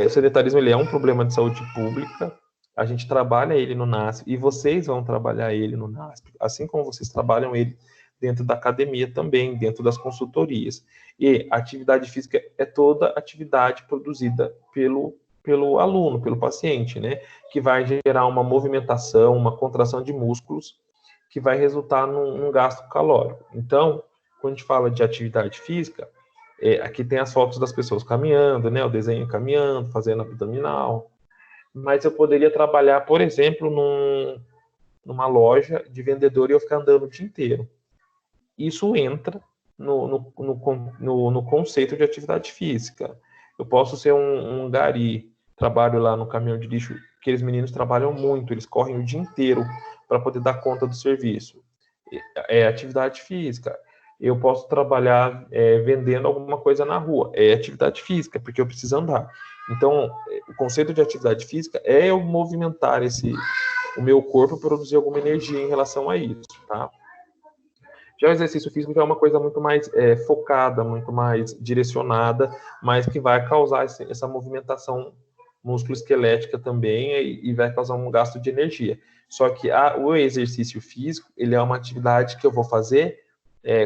O sedentarismo ele é um problema de saúde pública, a gente trabalha ele no NASP, e vocês vão trabalhar ele no NASP, assim como vocês trabalham ele dentro da academia também, dentro das consultorias. E a atividade física é toda atividade produzida pelo aluno, pelo paciente, né? Que vai gerar uma movimentação, uma contração de músculos, que vai resultar num gasto calórico. Então, quando a gente fala de atividade física, aqui tem as fotos das pessoas caminhando, né? O desenho caminhando, fazendo abdominal. Mas eu poderia trabalhar, por exemplo, numa loja de vendedor e eu ficar andando o dia inteiro. Isso entra no conceito de atividade física. Eu posso ser um gari, trabalho lá no caminhão de lixo, aqueles meninos trabalham muito, eles correm o dia inteiro para poder dar conta do serviço. É atividade física. Eu posso trabalhar vendendo alguma coisa na rua. É atividade física, porque eu preciso andar. Então, o conceito de atividade física é eu movimentar o meu corpo produzir alguma energia em relação a isso, tá? Já o exercício físico já é uma coisa muito mais focada, muito mais direcionada, mas que vai causar essa movimentação músculo-esquelética também e vai causar um gasto de energia. Só que o exercício físico, ele é uma atividade que eu vou fazer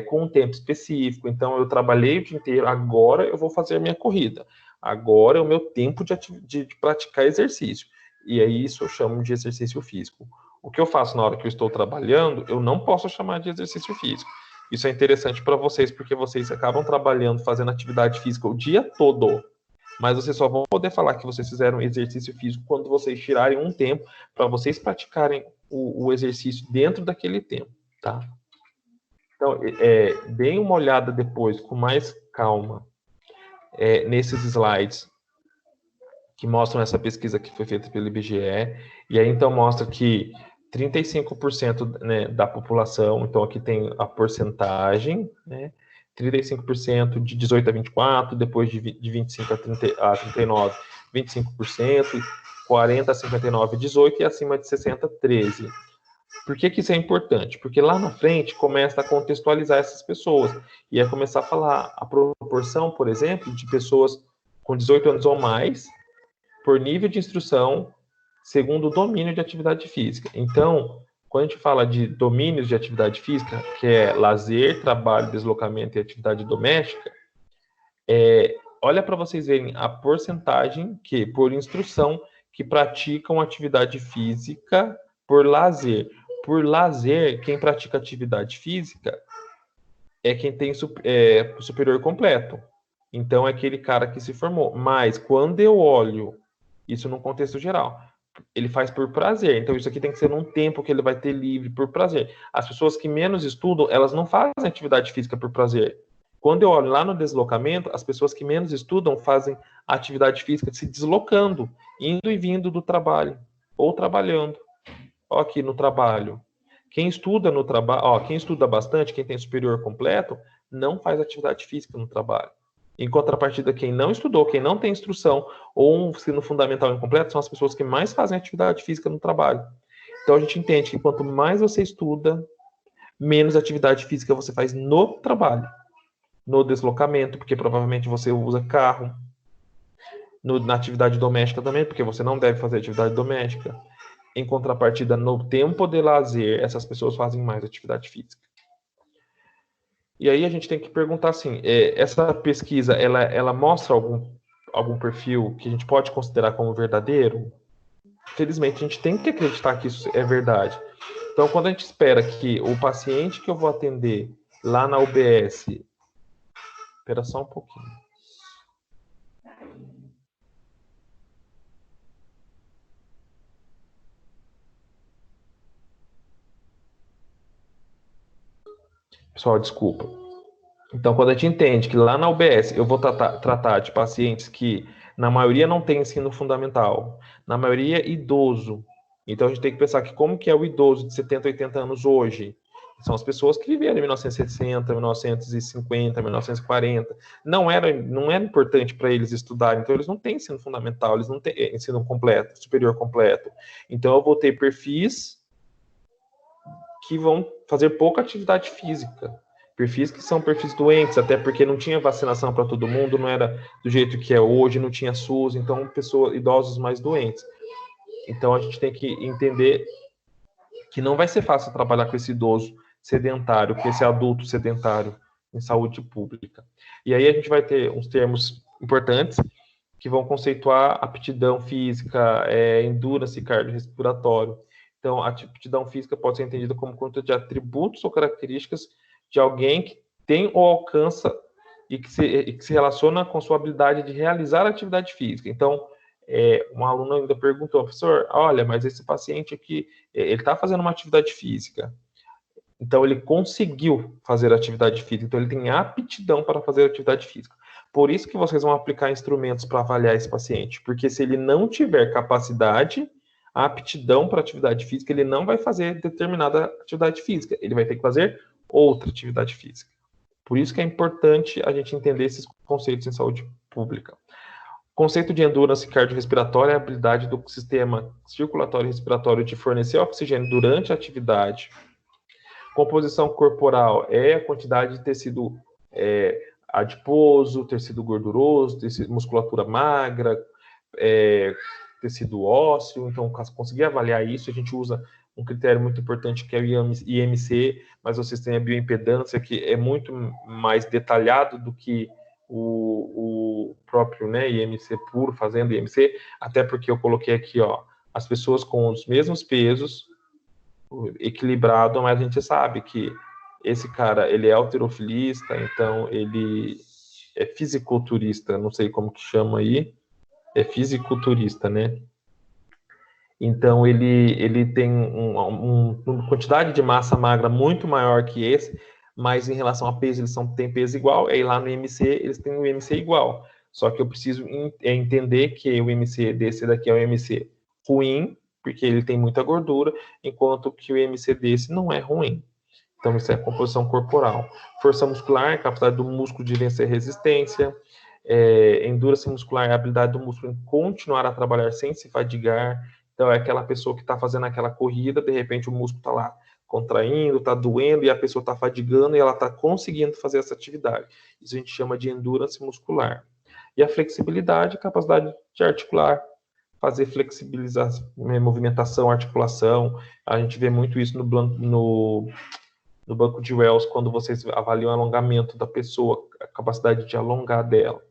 com um tempo específico. Então, eu trabalhei o dia inteiro, agora eu vou fazer a minha corrida. Agora é o meu tempo de praticar exercício. E aí isso eu chamo de exercício físico. O que eu faço na hora que eu estou trabalhando, eu não posso chamar de exercício físico. Isso é interessante para vocês, porque vocês acabam trabalhando, fazendo atividade física o dia todo, mas vocês só vão poder falar que vocês fizeram exercício físico quando vocês tirarem um tempo para vocês praticarem o exercício dentro daquele tempo, tá? Então, deem uma olhada depois, com mais calma, nesses slides que mostram essa pesquisa que foi feita pelo IBGE, e aí então mostra que 35%, né, da população, então aqui tem a porcentagem, né, 35% de 18 a 24, depois de 25 a 39, 25%, 40 a 59, 18, e acima de 60, 13%. Por que isso é importante? Porque lá na frente começa a contextualizar essas pessoas, e é começar a falar a proporção, por exemplo, de pessoas com 18 anos ou mais, por nível de instrução, segundo o domínio de atividade física. Então, quando a gente fala de domínios de atividade física, que é lazer, trabalho, deslocamento e atividade doméstica, olha para vocês verem a porcentagem que, por instrução, que praticam atividade física por lazer. Por lazer, quem pratica atividade física é quem tem superior completo. Então, é aquele cara que se formou. Mas, quando eu olho isso num contexto geral, ele faz por prazer. Então, isso aqui tem que ser num tempo que ele vai ter livre por prazer. As pessoas que menos estudam, elas não fazem atividade física por prazer. Quando eu olho lá no deslocamento, as pessoas que menos estudam fazem atividade física se deslocando, indo e vindo do trabalho, ou trabalhando. Ó, aqui no trabalho. Quem estuda no trabalho, quem estuda bastante, quem tem superior completo, não faz atividade física no trabalho. Em contrapartida, quem não estudou, quem não tem instrução, ou um ensino fundamental incompleto, são as pessoas que mais fazem atividade física no trabalho. Então, a gente entende que quanto mais você estuda, menos atividade física você faz no trabalho. No deslocamento, porque provavelmente você usa carro. Na atividade doméstica também, porque você não deve fazer atividade doméstica. Em contrapartida, no tempo de lazer, essas pessoas fazem mais atividade física. E aí a gente tem que perguntar assim, essa pesquisa, ela mostra algum perfil que a gente pode considerar como verdadeiro? Felizmente, a gente tem que acreditar que isso é verdade. Então, quando a gente espera que o paciente que eu vou atender lá na UBS... Espera só um pouquinho. Pessoal, desculpa. Então, quando a gente entende que lá na UBS eu vou tratar de pacientes que, na maioria, não tem ensino fundamental, na maioria, idoso. Então, a gente tem que pensar que como que é o idoso de 70, 80 anos hoje? São as pessoas que viveram em 1960, 1950, 1940. Não era importante para eles estudarem, então eles não têm ensino fundamental, eles não têm ensino completo, superior completo. Então, eu vou ter perfis que vão fazer pouca atividade física. Perfis que são perfis doentes, até porque não tinha vacinação para todo mundo, não era do jeito que é hoje, não tinha SUS, então idosos mais doentes. Então a gente tem que entender que não vai ser fácil trabalhar com esse idoso sedentário, com esse adulto sedentário em saúde pública. E aí a gente vai ter uns termos importantes que vão conceituar aptidão física, endurance cardiorrespiratório. Então, a aptidão física pode ser entendida como conjunto de atributos ou características de alguém que tem ou alcança e que se relaciona com sua habilidade de realizar atividade física. Então, um aluno ainda perguntou, professor, olha, mas esse paciente aqui, ele está fazendo uma atividade física. Então, ele conseguiu fazer atividade física. Então, ele tem aptidão para fazer atividade física. Por isso que vocês vão aplicar instrumentos para avaliar esse paciente. Porque se ele não tiver capacidade, aptidão para atividade física, ele não vai fazer determinada atividade física. Ele vai ter que fazer outra atividade física. Por isso que é importante a gente entender esses conceitos em saúde pública. Conceito de endurance cardiorrespiratória é a habilidade do sistema circulatório e respiratório de fornecer oxigênio durante a atividade. Composição corporal é a quantidade de tecido adiposo, tecido gorduroso, musculatura magra, tecido ósseo. Então, caso conseguir avaliar isso, a gente usa um critério muito importante que é o IMC, mas vocês têm a bioimpedância, que é muito mais detalhado do que o próprio, né, IMC puro, fazendo IMC, até porque eu coloquei aqui, ó, as pessoas com os mesmos pesos, equilibrado, mas a gente sabe que esse cara, ele é halterofilista, então ele é fisiculturista, não sei como que chama aí, é fisiculturista, né? Então ele tem uma quantidade de massa magra muito maior que esse, mas em relação a peso, eles têm peso igual, e lá no IMC, eles têm o IMC igual. Só que eu preciso entender que o IMC desse daqui é um IMC ruim, porque ele tem muita gordura, enquanto que o IMC desse não é ruim. Então, isso é a composição corporal. Força muscular é a capacidade do músculo de vencer resistência. Endurance muscular é a habilidade do músculo em continuar a trabalhar sem se fadigar. Então, é aquela pessoa que está fazendo aquela corrida, de repente o músculo está lá contraindo, está doendo, e a pessoa está fadigando e ela está conseguindo fazer essa atividade. Isso a gente chama de endurance muscular. E a flexibilidade, a capacidade de articular, fazer flexibilização, movimentação, articulação. A gente vê muito isso no banco de Wells, quando vocês avaliam o alongamento da pessoa, a capacidade de alongar dela.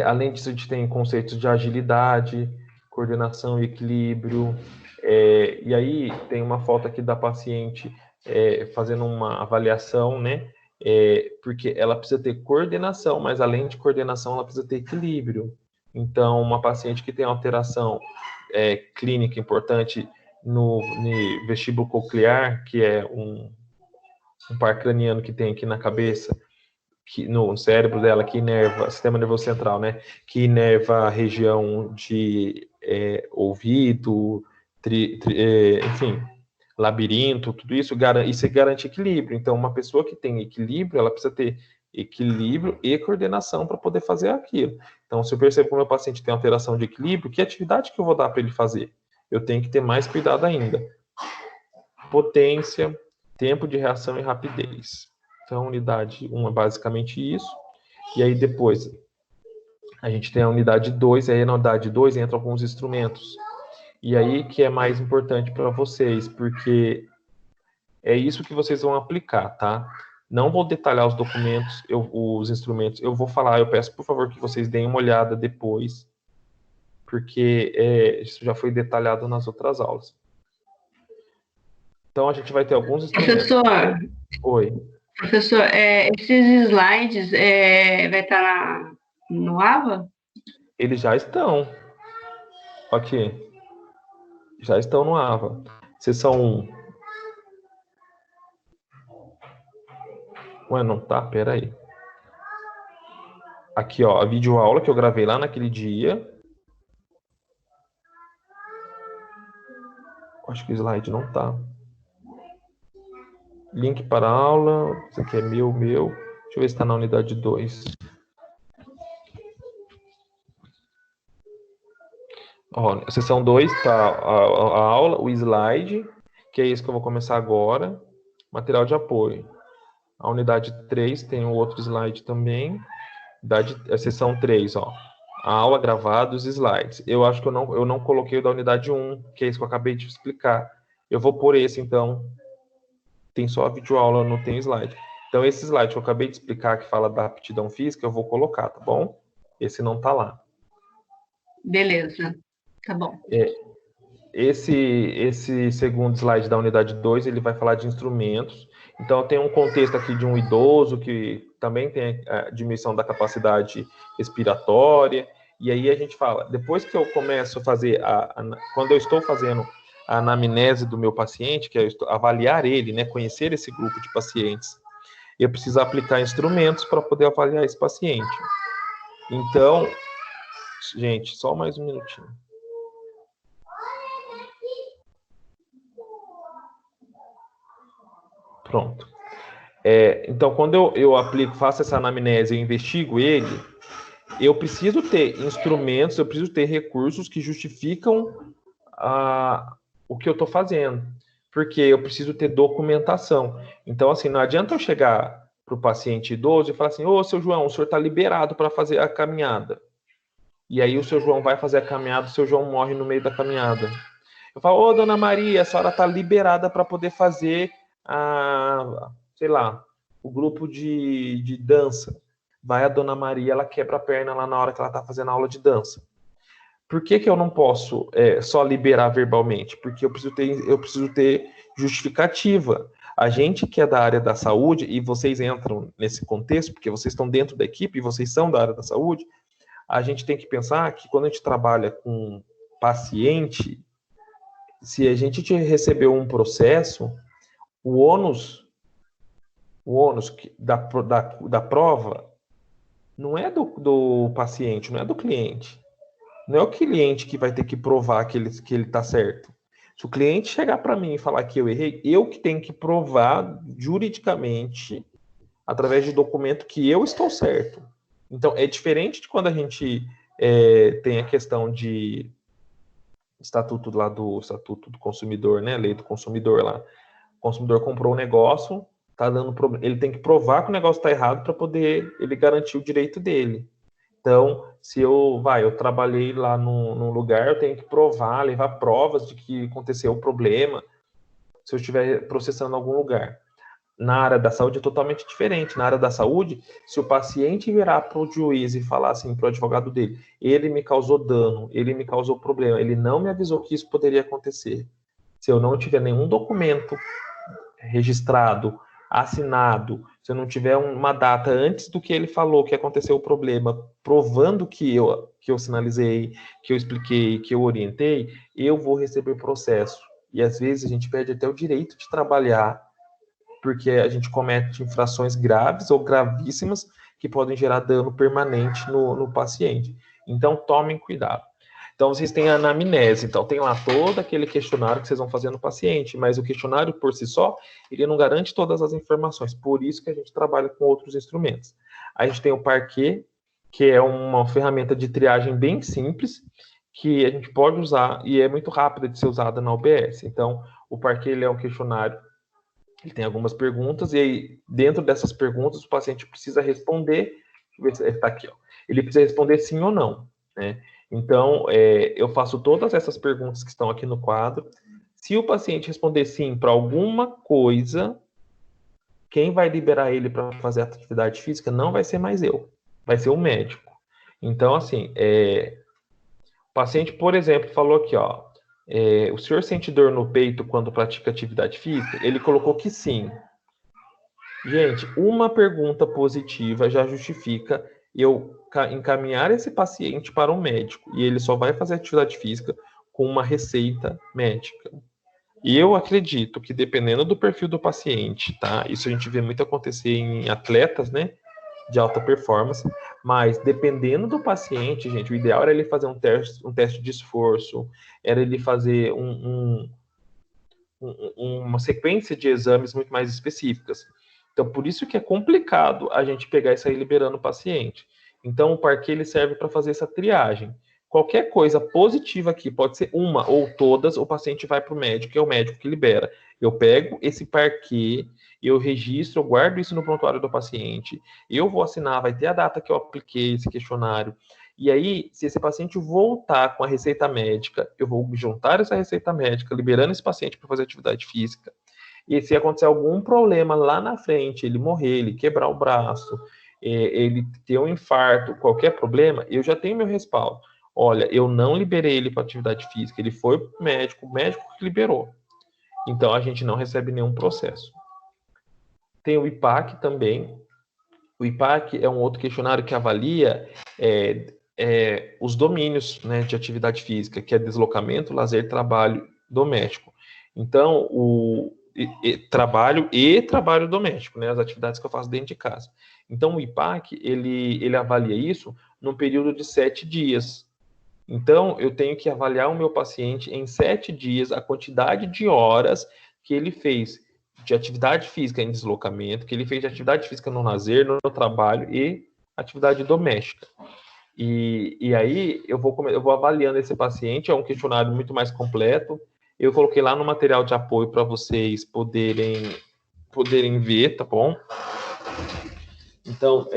Além disso, a gente tem conceitos de agilidade, coordenação e equilíbrio. E aí tem uma foto aqui da paciente fazendo uma avaliação, né? Porque ela precisa ter coordenação, mas além de coordenação, ela precisa ter equilíbrio. Então, uma paciente que tem alteração clínica importante no vestíbulo coclear, que é um par craniano que tem aqui na cabeça, que no cérebro dela, que inerva, sistema nervoso central, né, que inerva a região de ouvido, enfim, labirinto, tudo isso garante equilíbrio. Então, uma pessoa que tem equilíbrio, ela precisa ter equilíbrio e coordenação para poder fazer aquilo. Então, se eu percebo que o meu paciente tem alteração de equilíbrio, que atividade que eu vou dar para ele fazer? Eu tenho que ter mais cuidado ainda. Potência, tempo de reação e rapidez. Então, unidade 1 é basicamente isso. E aí, depois, a gente tem a unidade 2, e aí na unidade 2 entram alguns instrumentos. E aí que é mais importante para vocês, porque é isso que vocês vão aplicar, tá? Não vou detalhar os documentos, os instrumentos. Eu vou falar, eu peço, por favor, que vocês deem uma olhada depois, porque isso já foi detalhado nas outras aulas. Então, a gente vai ter alguns instrumentos. Professor, Oi. professor, esses slides vai estar no AVA? Eles já estão. Ok. Já estão no AVA. Sessão 1. Ué, não tá? Pera aí. Aqui, ó, a videoaula que eu gravei lá naquele dia. Acho que o slide não tá. Link para a aula. Isso aqui é meu. Deixa eu ver se está na unidade 2. Ó, sessão 2 tá a aula, o slide, que é isso que eu vou começar agora. Material de apoio. A unidade 3 tem um outro slide também. A sessão 3, ó. A aula gravada, os slides. Eu acho que eu não coloquei o da unidade 1, que é isso que eu acabei de explicar. Eu vou pôr esse, então. Tem só a videoaula, não tem slide. Então, esse slide que eu acabei de explicar, que fala da aptidão física, eu vou colocar, tá bom? Esse não tá lá. Beleza, tá bom. Esse segundo slide da unidade 2, ele vai falar de instrumentos. Então, tem um contexto aqui de um idoso que também tem a diminuição da capacidade respiratória. E aí a gente fala, depois que eu começo a fazer, quando eu estou fazendo a anamnese do meu paciente, que é avaliar ele, né, conhecer esse grupo de pacientes, eu preciso aplicar instrumentos para poder avaliar esse paciente. Então, gente, só mais um minutinho. Pronto. Então, quando eu aplico, faço essa anamnese, eu investigo ele, eu preciso ter instrumentos, eu preciso ter recursos que justificam o que eu estou fazendo, porque eu preciso ter documentação. Então, assim, não adianta eu chegar para o paciente idoso e falar assim, ô, seu João, o senhor está liberado para fazer a caminhada. E aí o seu João vai fazer a caminhada, o seu João morre no meio da caminhada. Eu falo, ô, dona Maria, a senhora está liberada para poder fazer sei lá, o grupo de dança. Vai a dona Maria, ela quebra a perna lá na hora que ela está fazendo a aula de dança. Por que eu não posso só liberar verbalmente? Porque eu preciso ter justificativa. A gente que é da área da saúde, e vocês entram nesse contexto, porque vocês estão dentro da equipe e vocês são da área da saúde, a gente tem que pensar que quando a gente trabalha com paciente, se a gente recebeu um processo, o ônus da prova não é do paciente, não é do cliente. Não é o cliente que vai ter que provar que ele está certo. Se o cliente chegar para mim e falar que eu errei, eu que tenho que provar juridicamente, através de documento, que eu estou certo. Então, é diferente de quando a gente tem a questão de Estatuto do Consumidor, né? Lei do Consumidor lá. O consumidor comprou um negócio, tá dando problema. Ele tem que provar que o negócio está errado para poder ele garantir o direito dele. Então, se eu trabalhei lá num lugar, eu tenho que provar, levar provas de que aconteceu o problema, se eu estiver processando em algum lugar. Na área da saúde é totalmente diferente. Na área da saúde, se o paciente virar para o juiz e falar assim para o advogado dele, ele me causou dano, ele me causou problema, ele não me avisou que isso poderia acontecer. Se eu não tiver nenhum documento registrado, assinado, se eu não tiver uma data antes do que ele falou que aconteceu o problema, provando que eu sinalizei, que eu expliquei, que eu orientei, eu vou receber processo. E às vezes a gente perde até o direito de trabalhar, porque a gente comete infrações graves ou gravíssimas que podem gerar dano permanente no paciente. Então, tomem cuidado. Então, vocês têm a anamnese. Então, tem lá todo aquele questionário que vocês vão fazer no paciente, mas o questionário por si só, ele não garante todas as informações. Por isso que a gente trabalha com outros instrumentos. A gente tem o Parquet, que é uma ferramenta de triagem bem simples, que a gente pode usar e é muito rápida de ser usada na UBS. Então, o Parquet ele é um questionário, ele tem algumas perguntas, e aí, dentro dessas perguntas, o paciente precisa responder. Deixa eu ver se está aqui, ó. Ele precisa responder sim ou não, né? Então, eu faço todas essas perguntas que estão aqui no quadro. Se o paciente responder sim para alguma coisa, quem vai liberar ele para fazer atividade física não vai ser mais eu, vai ser o médico. Então, assim, o paciente, por exemplo, falou aqui, ó, o senhor sente dor no peito quando pratica atividade física? Ele colocou que sim. Gente, uma pergunta positiva já justifica eu encaminhar esse paciente para um médico, e ele só vai fazer atividade física com uma receita médica. E eu acredito que, dependendo do perfil do paciente, tá? Isso a gente vê muito acontecer em atletas, né? De alta performance, mas dependendo do paciente, gente, o ideal era ele fazer um teste de esforço, era ele fazer uma sequência de exames muito mais específicas. Então, por isso que é complicado a gente pegar e sair liberando o paciente. Então, o Parquet ele serve para fazer essa triagem. Qualquer coisa positiva aqui, pode ser uma ou todas, o paciente vai para o médico, é o médico que libera. Eu pego esse Parquet, eu registro, eu guardo isso no prontuário do paciente, eu vou assinar, vai ter a data que eu apliquei esse questionário. E aí, se esse paciente voltar com a receita médica, eu vou juntar essa receita médica, liberando esse paciente para fazer atividade física. E se acontecer algum problema lá na frente, ele morrer, ele quebrar o braço, ele ter um infarto, qualquer problema, eu já tenho meu respaldo. Olha, eu não liberei ele para atividade física, ele foi para o médico que liberou. Então, a gente não recebe nenhum processo. Tem o IPAC também. O IPAC é um outro questionário que avalia os domínios, né, de atividade física, que é deslocamento, lazer, trabalho doméstico. Então, trabalho e trabalho doméstico, né, as atividades que eu faço dentro de casa. Então, o IPAC, ele avalia isso num período de 7 dias. Então, eu tenho que avaliar o meu paciente em 7 dias, a quantidade de horas que ele fez de atividade física em deslocamento, que ele fez de atividade física no lazer, no trabalho e atividade doméstica. E aí eu vou avaliando esse paciente, é um questionário muito mais completo. Eu coloquei lá no material de apoio para vocês poderem ver, tá bom? Então,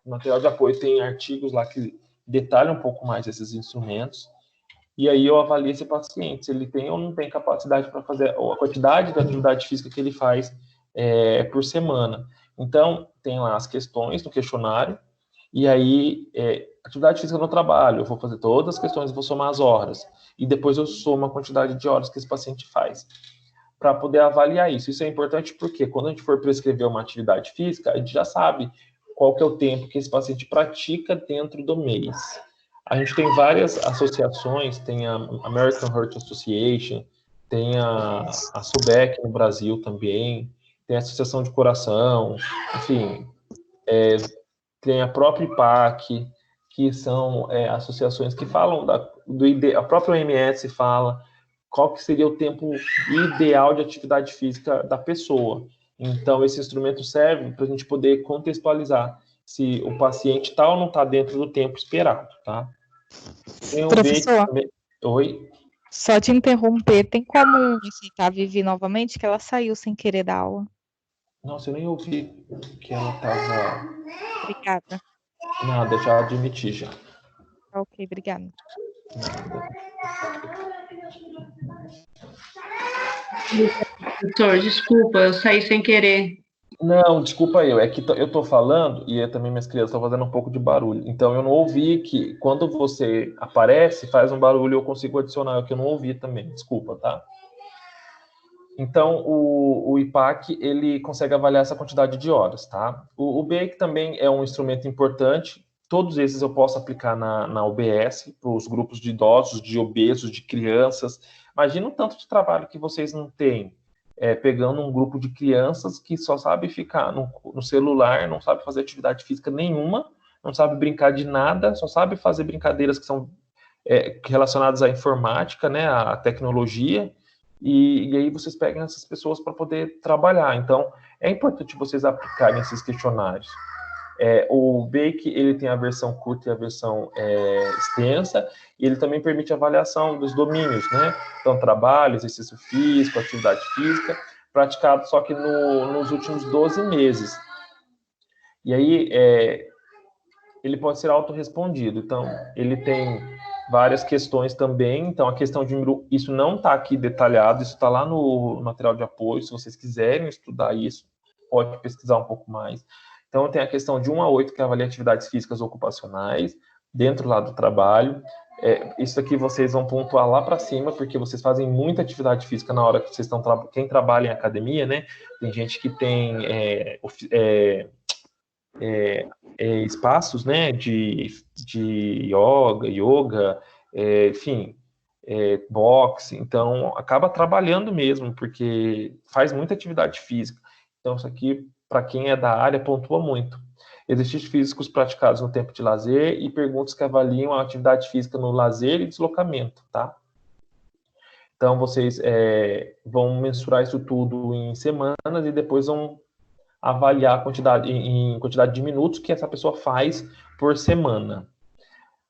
no material de apoio tem artigos lá que detalham um pouco mais esses instrumentos. E aí eu avalio esse paciente, se ele tem ou não tem capacidade para fazer, ou a quantidade de atividade física que ele faz por semana. Então, tem lá as questões no questionário, e aí, atividade física no trabalho, eu vou fazer todas as questões, vou somar as horas, e depois eu somo a quantidade de horas que esse paciente faz, para poder avaliar isso. Isso é importante porque quando a gente for prescrever uma atividade física, a gente já sabe qual que é o tempo que esse paciente pratica dentro do mês. A gente tem várias associações, tem a American Heart Association, tem a SUBEC no Brasil também, tem a Associação de Coração, enfim, tem a própria IPAC, que são associações que falam a própria OMS fala qual que seria o tempo ideal de atividade física da pessoa. Então, esse instrumento serve para a gente poder contextualizar se o paciente está ou não está dentro do tempo esperado, tá? Tem o B também. Oi? Só te interromper, tem como aceitar a Vivi novamente, que ela saiu sem querer da aula? Nossa, eu nem ouvi que ela estava... Obrigada. Nada, já admiti já. Ok, obrigada. Doutor, desculpa, eu saí sem querer. Não, desculpa eu. É que eu tô falando e também minhas crianças estão fazendo um pouco de barulho. Então eu não ouvi que quando você aparece, faz um barulho, eu consigo adicionar, o que eu não ouvi também. Desculpa, tá? Então o IPAC, ele consegue avaliar essa quantidade de horas, tá? O BEIC também é um instrumento importante. Todos esses eu posso aplicar na UBS, para os grupos de idosos, de obesos, de crianças. Imagina o tanto de trabalho que vocês não têm. Pegando um grupo de crianças que só sabe ficar no celular, não sabe fazer atividade física nenhuma, não sabe brincar de nada, só sabe fazer brincadeiras que são relacionadas à informática, né, à tecnologia, e aí vocês pegam essas pessoas para poder trabalhar. Então, é importante vocês aplicarem esses questionários. O Bake, ele tem a versão curta e a versão extensa, e ele também permite avaliação dos domínios, né? Então, trabalho, exercício físico, atividade física, praticado só que nos últimos 12 meses. E aí, ele pode ser autorrespondido. Então, ele tem várias questões também. Então, a questão de número, isso não está aqui detalhado, isso está lá no material de apoio. Se vocês quiserem estudar isso, pode pesquisar um pouco mais. Então, tem a questão de 1 a 8, que avalia atividades físicas ocupacionais, dentro lá do trabalho. Isso aqui vocês vão pontuar lá para cima, porque vocês fazem muita atividade física na hora que vocês estão quem trabalha em academia, né? Tem gente que tem espaços, né, de yoga, enfim, boxe, então acaba trabalhando mesmo, porque faz muita atividade física. Então isso aqui, para quem é da área, pontua muito. Exercícios físicos praticados no tempo de lazer e perguntas que avaliam a atividade física no lazer e deslocamento, tá? Então vocês vão mensurar isso tudo em semanas e depois vão avaliar a quantidade em quantidade de minutos que essa pessoa faz por semana.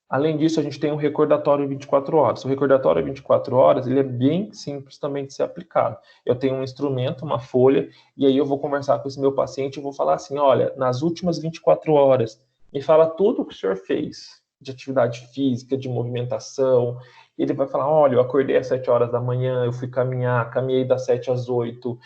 Além disso, a gente tem um recordatório 24 horas. O recordatório 24 horas, ele é bem simples também de ser aplicado. Eu tenho um instrumento, uma folha, e aí eu vou conversar com esse meu paciente e vou falar assim, olha, nas últimas 24 horas, me fala tudo o que o senhor fez de atividade física, de movimentação. E ele vai falar, olha, eu acordei às 7 horas da manhã, eu fui caminhar, caminhei das 7 às 8,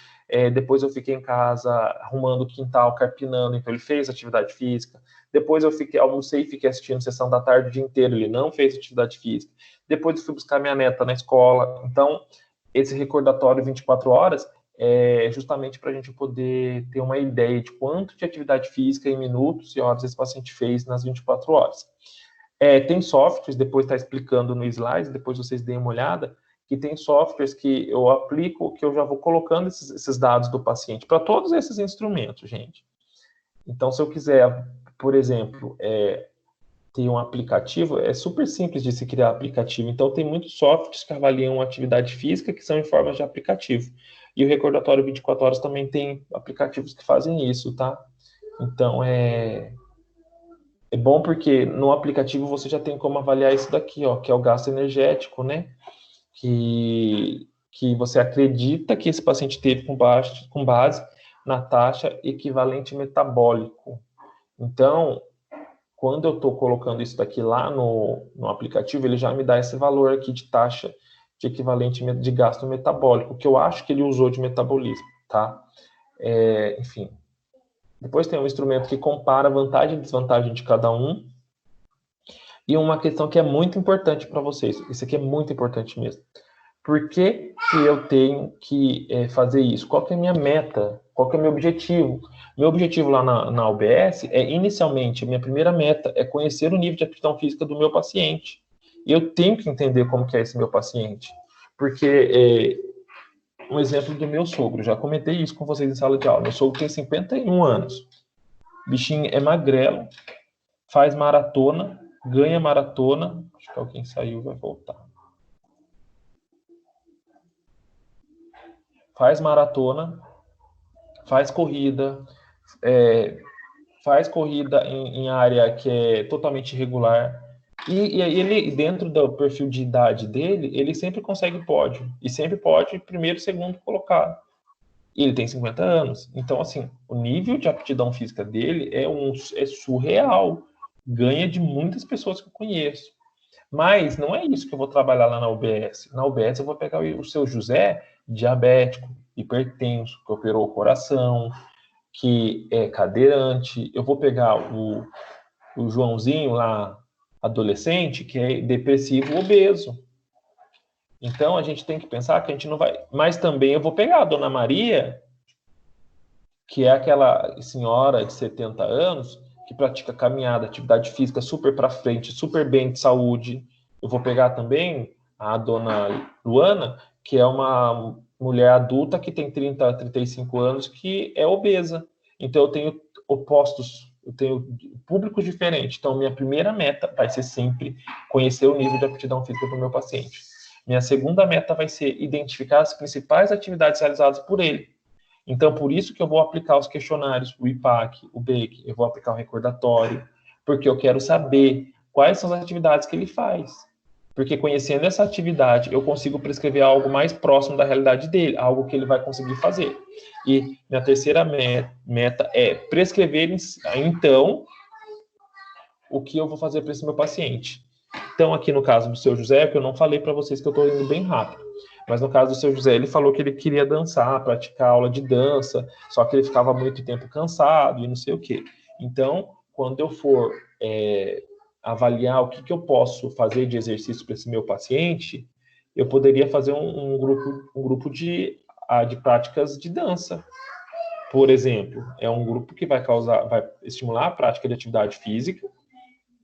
depois eu fiquei em casa arrumando o quintal, carpinando, então ele fez atividade física. Depois eu almocei e fiquei assistindo sessão da tarde o dia inteiro, ele não fez atividade física. Depois eu fui buscar minha neta na escola. Então, esse recordatório 24 horas é justamente para a gente poder ter uma ideia de quanto de atividade física em minutos e horas esse paciente fez nas 24 horas. Tem softwares, depois está explicando no slide, depois vocês deem uma olhada, que tem softwares que eu aplico, que eu já vou colocando esses dados do paciente para todos esses instrumentos, gente. Então, se eu quiser, por exemplo, ter um aplicativo, é super simples de se criar aplicativo. Então, tem muitos softwares que avaliam atividade física que são em forma de aplicativo. E o recordatório 24 horas também tem aplicativos que fazem isso, tá? Então, É bom porque no aplicativo você já tem como avaliar isso daqui, ó, que é o gasto energético, né? Que você acredita que esse paciente teve com base na taxa equivalente metabólico. Então, quando eu estou colocando isso daqui lá no aplicativo, ele já me dá esse valor aqui de taxa de equivalente de gasto metabólico, que eu acho que ele usou de metabolismo, tá? Enfim. Depois tem um instrumento que compara vantagem e desvantagem de cada um. E uma questão que é muito importante para vocês. Isso aqui é muito importante mesmo. Por que eu tenho que fazer isso? Qual que é a minha meta? Qual que é o meu objetivo? Meu objetivo lá na UBS inicialmente, a minha primeira meta é conhecer o nível de aptidão física do meu paciente. E eu tenho que entender como que é esse meu paciente. Porque, um exemplo do meu sogro, já comentei isso com vocês em sala de aula. Meu sogro tem 51 anos. O bichinho é magrelo, faz maratona, ganha maratona. Acho que alguém saiu, vai voltar. Faz maratona, faz corrida em área que é totalmente irregular. E ele, dentro do perfil de idade dele, ele sempre consegue pódio. E sempre pode primeiro, segundo colocado. E ele tem 50 anos. Então, assim, o nível de aptidão física dele é surreal. Ganha de muitas pessoas que eu conheço. Mas não é isso que eu vou trabalhar lá na UBS. Na UBS eu vou pegar o seu José, diabético, hipertenso, que operou o coração, que é cadeirante. Eu vou pegar o Joãozinho lá, adolescente, que é depressivo, obeso. Então a gente tem que pensar que a gente não vai... Mas também eu vou pegar a Dona Maria, que é aquela senhora de 70 anos, que pratica caminhada, atividade física super para frente, super bem de saúde. Eu vou pegar também a Dona Luana, que é uma mulher adulta que tem 30 a 35 anos, que é obesa. Então eu tenho opostos, eu tenho públicos diferentes. Então minha primeira meta vai ser sempre conhecer o nível de aptidão física do meu paciente. Minha segunda meta vai ser identificar as principais atividades realizadas por ele. Então, por isso que eu vou aplicar os questionários, o IPAC, o BEC, eu vou aplicar o recordatório, porque eu quero saber quais são as atividades que ele faz. Porque conhecendo essa atividade, eu consigo prescrever algo mais próximo da realidade dele, algo que ele vai conseguir fazer. E minha terceira meta é prescrever, então, o que eu vou fazer para esse meu paciente. Então, aqui no caso do seu José, que eu não falei para vocês que eu estou indo bem rápido, mas no caso do seu José, ele falou que ele queria dançar, praticar aula de dança, só que ele ficava muito tempo cansado e não sei o quê. Então, quando eu for avaliar o que eu posso fazer de exercício para esse meu paciente, eu poderia fazer um grupo de práticas de dança. Por exemplo, é um grupo que vai estimular a prática de atividade física,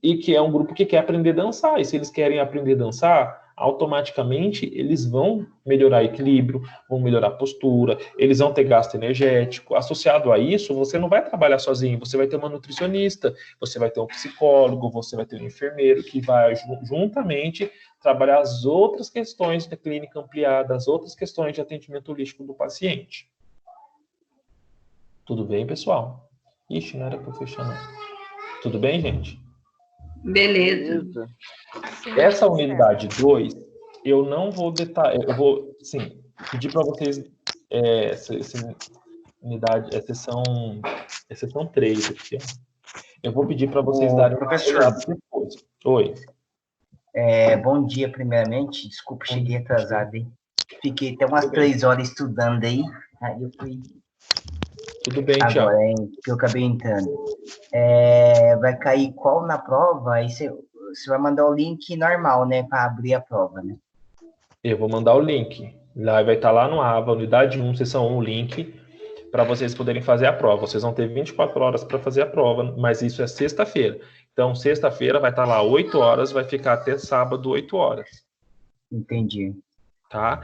e que é um grupo que quer aprender a dançar. E se eles querem aprender a dançar, automaticamente eles vão melhorar equilíbrio, vão melhorar a postura, eles vão ter gasto energético. Associado a isso, você não vai trabalhar sozinho, você vai ter uma nutricionista, você vai ter um psicólogo, você vai ter um enfermeiro que vai juntamente trabalhar as outras questões da clínica ampliada, as outras questões de atendimento holístico do paciente. Tudo bem, pessoal? Ixi, não era para fechar, não. Tudo bem, gente? Beleza. Essa unidade 2, eu não vou detalhar, eu vou, sim, pedir para vocês, essa unidade, exceção 3 aqui, ó. Eu vou pedir para vocês darem uma olhada depois. Oi. Bom dia, primeiramente. Desculpa, cheguei atrasado, hein? Fiquei até umas 3 horas estudando aí eu fui... Tudo bem, Thiago. Agora, que eu acabei entrando. Vai cair qual na prova? Aí você vai mandar o link normal, né? Para abrir a prova, né? Eu vou mandar o link. Lá vai estar lá no AVA, unidade 1, seção 1, o link, para vocês poderem fazer a prova. Vocês vão ter 24 horas para fazer a prova, mas isso é sexta-feira. Então, sexta-feira vai estar lá 8 horas, vai ficar até sábado 8 horas. Entendi. Tá?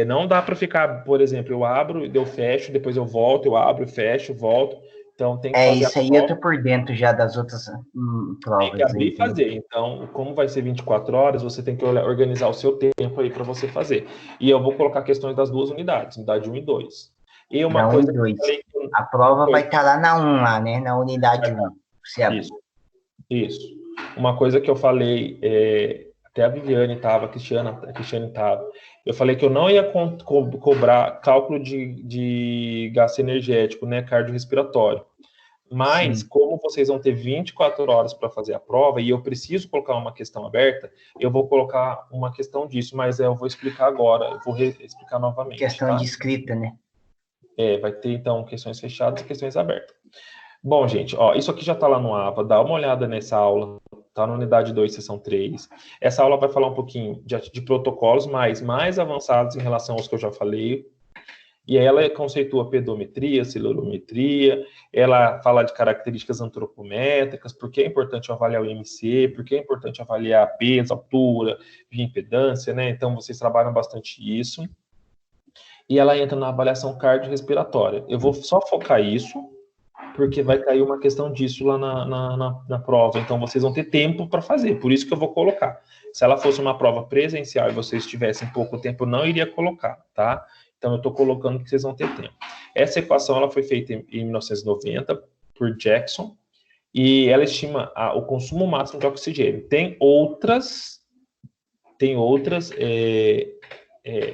Não dá para ficar, por exemplo, eu abro, eu fecho, depois eu volto, eu abro, fecho, volto. Então tem que fazer isso aí eu tô por dentro já das outras provas. Tem que abrir e fazer. Então, como vai ser 24 horas, você tem que organizar o seu tempo aí para você fazer. E eu vou colocar questões das duas unidades, unidade 1 e 2. E uma coisa... 1 e 2. A prova vai estar lá na 1, lá, né? Na unidade 1. Isso. Isso. Uma coisa que eu falei, até a Viviane estava, a Cristiane estava, eu falei que eu não ia cobrar cálculo de gasto energético, né, cardiorrespiratório. Mas, Sim. como vocês vão ter 24 horas para fazer a prova e eu preciso colocar uma questão aberta, eu vou colocar uma questão disso, mas eu vou explicar agora, eu vou explicar novamente. Questão tá? de escrita, né? Vai ter, então, questões fechadas e questões abertas. Bom, gente, ó, isso aqui já está lá no APA, dá uma olhada nessa aula, tá na unidade 2, seção 3. Essa aula vai falar um pouquinho de protocolos mais avançados em relação aos que eu já falei. E aí ela conceitua pedometria, celurimetria, ela fala de características antropométricas, por que é importante avaliar o IMC, por que é importante avaliar peso, altura, impedância, né? Então, vocês trabalham bastante isso. E ela entra na avaliação cardiorrespiratória. Eu vou só focar isso, porque vai cair uma questão disso lá na prova. Então, vocês vão ter tempo para fazer, por isso que eu vou colocar. Se ela fosse uma prova presencial e vocês tivessem pouco tempo, eu não iria colocar, tá? Então, eu estou colocando que vocês vão ter tempo. Essa equação ela foi feita em 1990 por Jackson e ela estima o consumo máximo de oxigênio. Tem outras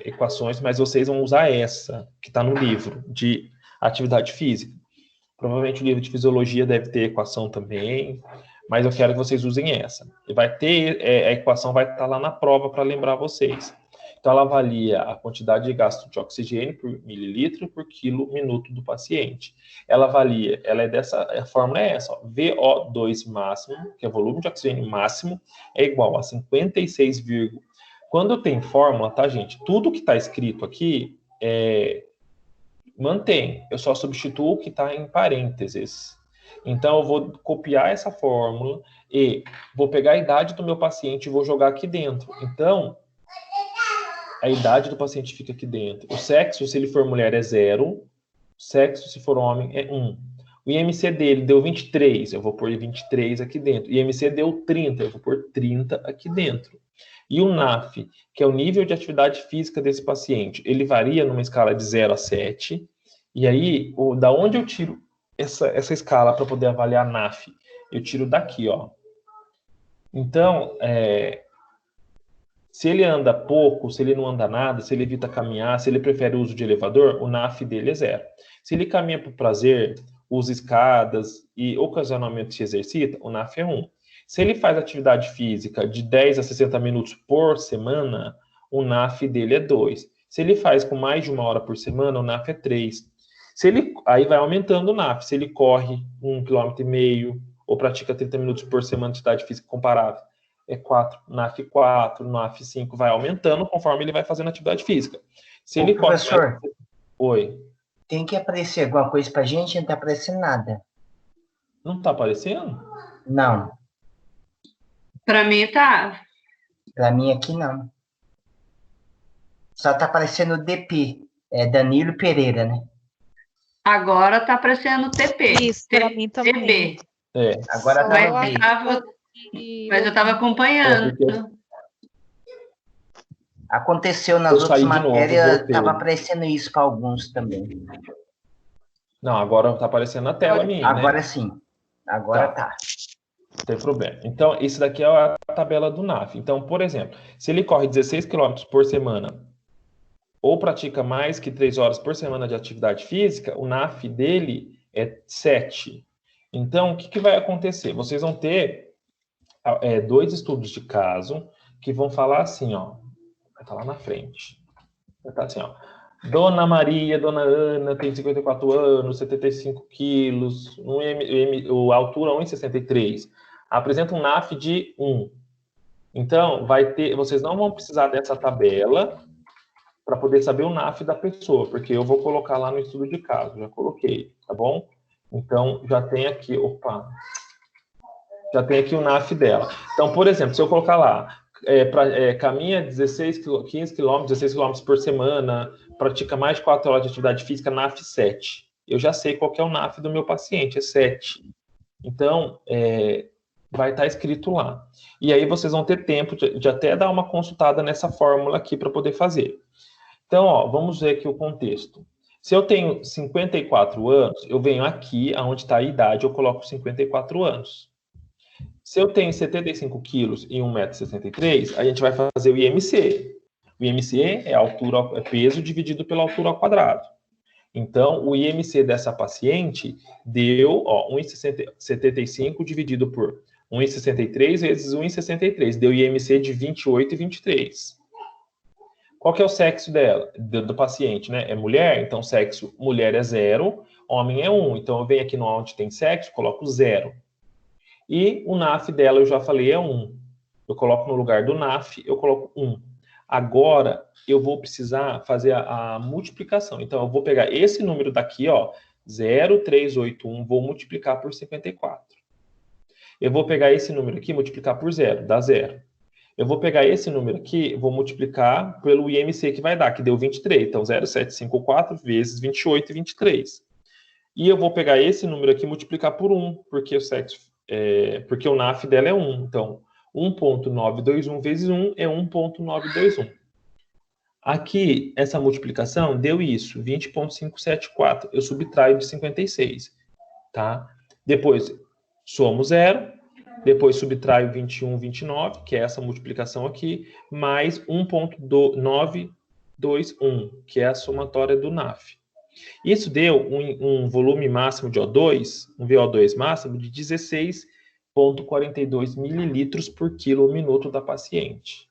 equações, mas vocês vão usar essa que está no livro de atividade física. Provavelmente o livro de fisiologia deve ter equação também, mas eu quero que vocês usem essa. E vai ter, a equação vai estar lá na prova para lembrar vocês. Então, ela avalia a quantidade de gasto de oxigênio por mililitro por quilo minuto do paciente. Ela avalia, a fórmula é essa, ó, VO2 máximo, que é volume de oxigênio máximo, é igual a 56, quando tem fórmula, tá, gente? Tudo que está escrito aqui mantém. Eu só substituo o que está em parênteses. Então, eu vou copiar essa fórmula e vou pegar a idade do meu paciente e vou jogar aqui dentro. Então, a idade do paciente fica aqui dentro. O sexo, se ele for mulher, é 0. O sexo, se for homem, é 1. O IMC dele deu 23, eu vou pôr 23 aqui dentro. O IMC deu 30, eu vou pôr 30 aqui dentro. E o NAF, que é o nível de atividade física desse paciente, ele varia numa escala de 0 a 7. E aí, da onde eu tiro essa escala para poder avaliar NAF? Eu tiro daqui, ó. Então, se ele anda pouco, se ele não anda nada, se ele evita caminhar, se ele prefere o uso de elevador, o NAF dele é 0. Se ele caminha por prazer, usa escadas e ocasionalmente se exercita, o NAF é 1. Se ele faz atividade física de 10 a 60 minutos por semana, o NAF dele é 2. Se ele faz com mais de 1 hora por semana, o NAF é 3. Aí vai aumentando o NAF. Se ele corre 1,5 km ou pratica 30 minutos por semana de atividade física comparável, é 4, NAF 4, NAF 5, vai aumentando conforme ele vai fazendo atividade física. Se ele professor, Oi. Tem que aparecer alguma coisa pra gente, não tá aparecendo nada. Não tá aparecendo? Não. Para mim tá. Pra mim aqui não. Só tá aparecendo o DP. É Danilo Pereira, né? Agora tá aparecendo TP. Isso, para mim também. TB. Agora tá Mas eu tava acompanhando. Aconteceu nas outras matérias, estava aparecendo isso para alguns também. Não, agora tá aparecendo na tela minha, agora né? Sim. Agora tá. Não tem problema. Então, isso daqui é a tabela do NAF. Então, por exemplo, se ele corre 16 km por semana ou pratica mais que 3 horas por semana de atividade física, o NAF dele é 7. Então, o que vai acontecer? Vocês vão ter 2 estudos de caso que vão falar assim, ó. Vai estar lá na frente. Vai estar assim, ó. Dona Maria, Dona Ana, tem 54 anos, 75 quilos, a altura 1,63. Apresenta um NAF de 1. Então, vocês não vão precisar dessa tabela para poder saber o NAF da pessoa, porque eu vou colocar lá no estudo de caso, já coloquei, tá bom? Então, já tem aqui, já tem aqui o NAF dela. Então, por exemplo, se eu colocar lá, caminha 15 km, 16 km por semana, pratica mais de 4 horas de atividade física, NAF 7. Eu já sei qual que é o NAF do meu paciente, é 7. Então, vai estar escrito lá. E aí vocês vão ter tempo de até dar uma consultada nessa fórmula aqui para poder fazer. Então, ó, vamos ver aqui o contexto. Se eu tenho 54 anos, eu venho aqui, onde está a idade, eu coloco 54 anos. Se eu tenho 75 quilos e 1,63 m, a gente vai fazer o IMC. O IMC é peso dividido pela altura ao quadrado. Então, o IMC dessa paciente deu 1,75 dividido por 1,63 vezes 1,63. Deu IMC de 28,23. Qual que é o sexo dela, do paciente, né? É mulher, então sexo mulher é 0, homem é 1. Então, eu venho aqui no onde tem sexo, coloco 0. E o NAF dela, eu já falei, é 1. Eu coloco no lugar do NAF, eu coloco 1. Agora, eu vou precisar fazer a multiplicação. Então, eu vou pegar esse número daqui, 0,381, vou multiplicar por 54. Eu vou pegar esse número aqui, multiplicar por 0, dá 0. Eu vou pegar esse número aqui, vou multiplicar pelo IMC que vai dar, que deu 23. Então, 0,754 vezes 28,23. E eu vou pegar esse número aqui e multiplicar por 1, porque porque o NAF dela é 1. Então, 1,921 vezes 1 é 1,921. Aqui, essa multiplicação deu isso, 20,574. Eu subtraio de 56, tá? Depois, somo 0. Depois, subtraio 21,29, que é essa multiplicação aqui, mais 1,921, que é a somatória do NAF. Isso deu um volume máximo de O2, um VO2 máximo de 16,42 mililitros por quilo minuto da paciente.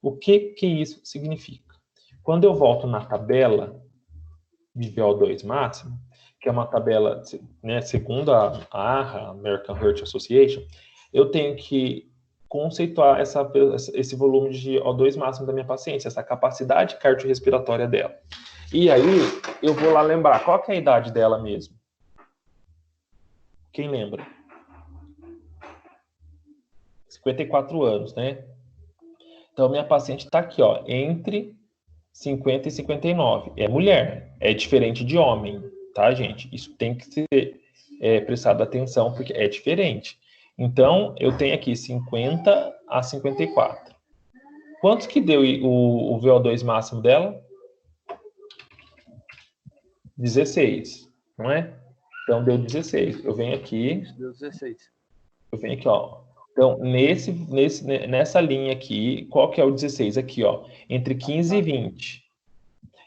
O que isso significa? Quando eu volto na tabela de VO2 máximo, que é uma tabela, né, segundo a AHA, American Heart Association, eu tenho que conceituar esse volume de O2 máximo da minha paciente, essa capacidade cardiorrespiratória dela. E aí, eu vou lá lembrar, qual que é a idade dela mesmo? Quem lembra? 54 anos, né? Então, minha paciente está aqui, entre 50 e 59. É mulher, é diferente de homem, tá, gente? Isso tem que ser prestado atenção, porque é diferente. Então, eu tenho aqui 50 a 54. Quantos que deu o VO2 máximo dela? 16, não é? Então, deu 16. Eu venho aqui... Deu 16. Eu venho aqui, Então, nessa linha aqui, qual que é o 16? Aqui, entre 15 e 20.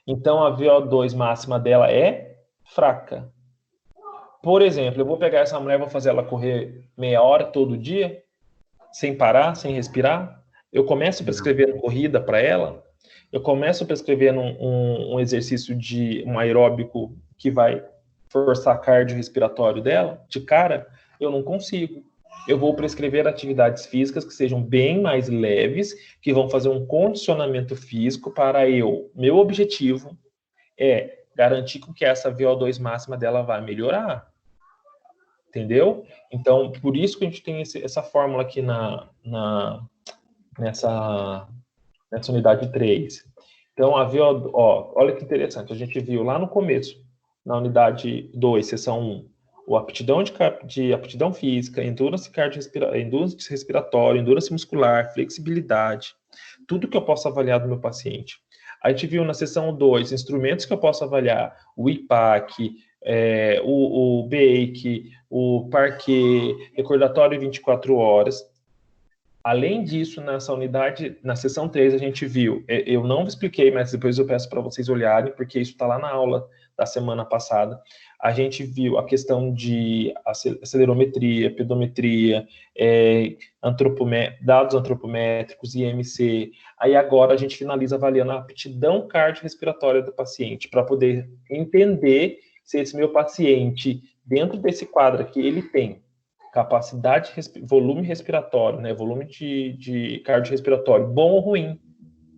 Então, a VO2 máxima dela é fraca. Por exemplo, eu vou pegar essa mulher e vou fazer ela correr meia hora todo dia, sem parar, sem respirar. Eu começo prescrevendo corrida para ela. Eu começo prescrevendo um exercício de um aeróbico que vai forçar cardiorrespiratório dela. De cara, eu não consigo. Eu vou prescrever atividades físicas que sejam bem mais leves, que vão fazer um condicionamento físico para eu. Meu objetivo é garantir que essa VO2 máxima dela vai melhorar. Entendeu? Então, por isso que a gente tem essa fórmula aqui nessa unidade 3. Então, a VO, olha que interessante, a gente viu lá no começo, na unidade 2, seção 1, a aptidão de aptidão física, endurance respiratória, endurance muscular, flexibilidade, tudo que eu posso avaliar do meu paciente. A gente viu na seção 2, instrumentos que eu posso avaliar, o IPAC, o BAKE, o Parquet, recordatório 24 horas. Além disso, nessa unidade, na seção 3, a gente viu, eu não expliquei, mas depois eu peço para vocês olharem, porque isso está lá na aula da semana passada. A gente viu a questão de acelerometria, pedometria, dados antropométricos, IMC. Aí agora a gente finaliza avaliando a aptidão cardiorrespiratória do paciente, para poder entender se esse meu paciente, dentro desse quadro aqui, ele tem capacidade, volume respiratório, né, volume de cardiorrespiratório, bom ou ruim.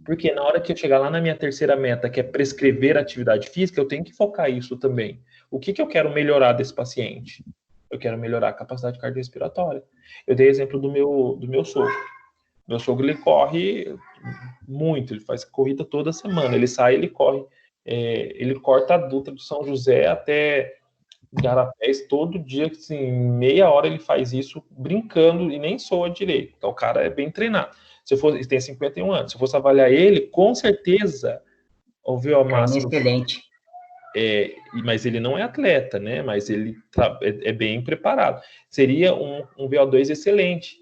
Porque na hora que eu chegar lá na minha terceira meta, que é prescrever atividade física, eu tenho que focar isso também. O que eu quero melhorar desse paciente? Eu quero melhorar a capacidade cardiorrespiratória. Eu dei exemplo do meu sogro. Meu sogro, ele corre muito, ele faz corrida toda semana. Ele sai, ele corre. Ele corta a Dutra do São José até Garapés todo dia, assim, meia hora ele faz isso brincando e nem soa direito. Então o cara é bem treinado. Ele tem 51 anos. Se eu fosse avaliar ele, com certeza o VO máximo... Excelente. Mas ele não é atleta, né? Mas ele é bem preparado. Seria um VO2 excelente.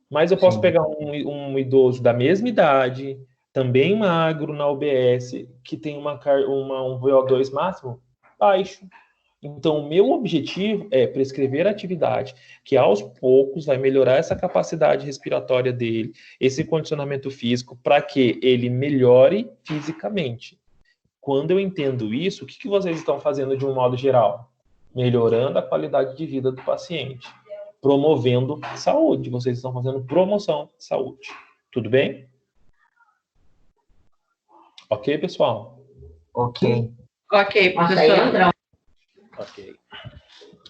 Mas eu posso pegar um idoso da mesma idade, também magro na UBS, que tem um VO2 máximo baixo. Então, o meu objetivo é prescrever a atividade que, aos poucos, vai melhorar essa capacidade respiratória dele, esse condicionamento físico, para que ele melhore fisicamente. Quando eu entendo isso, o que vocês estão fazendo de um modo geral? Melhorando a qualidade de vida do paciente, promovendo saúde. Vocês estão fazendo promoção de saúde. Tudo bem? Ok, pessoal? Ok. Ok, professor. Ok.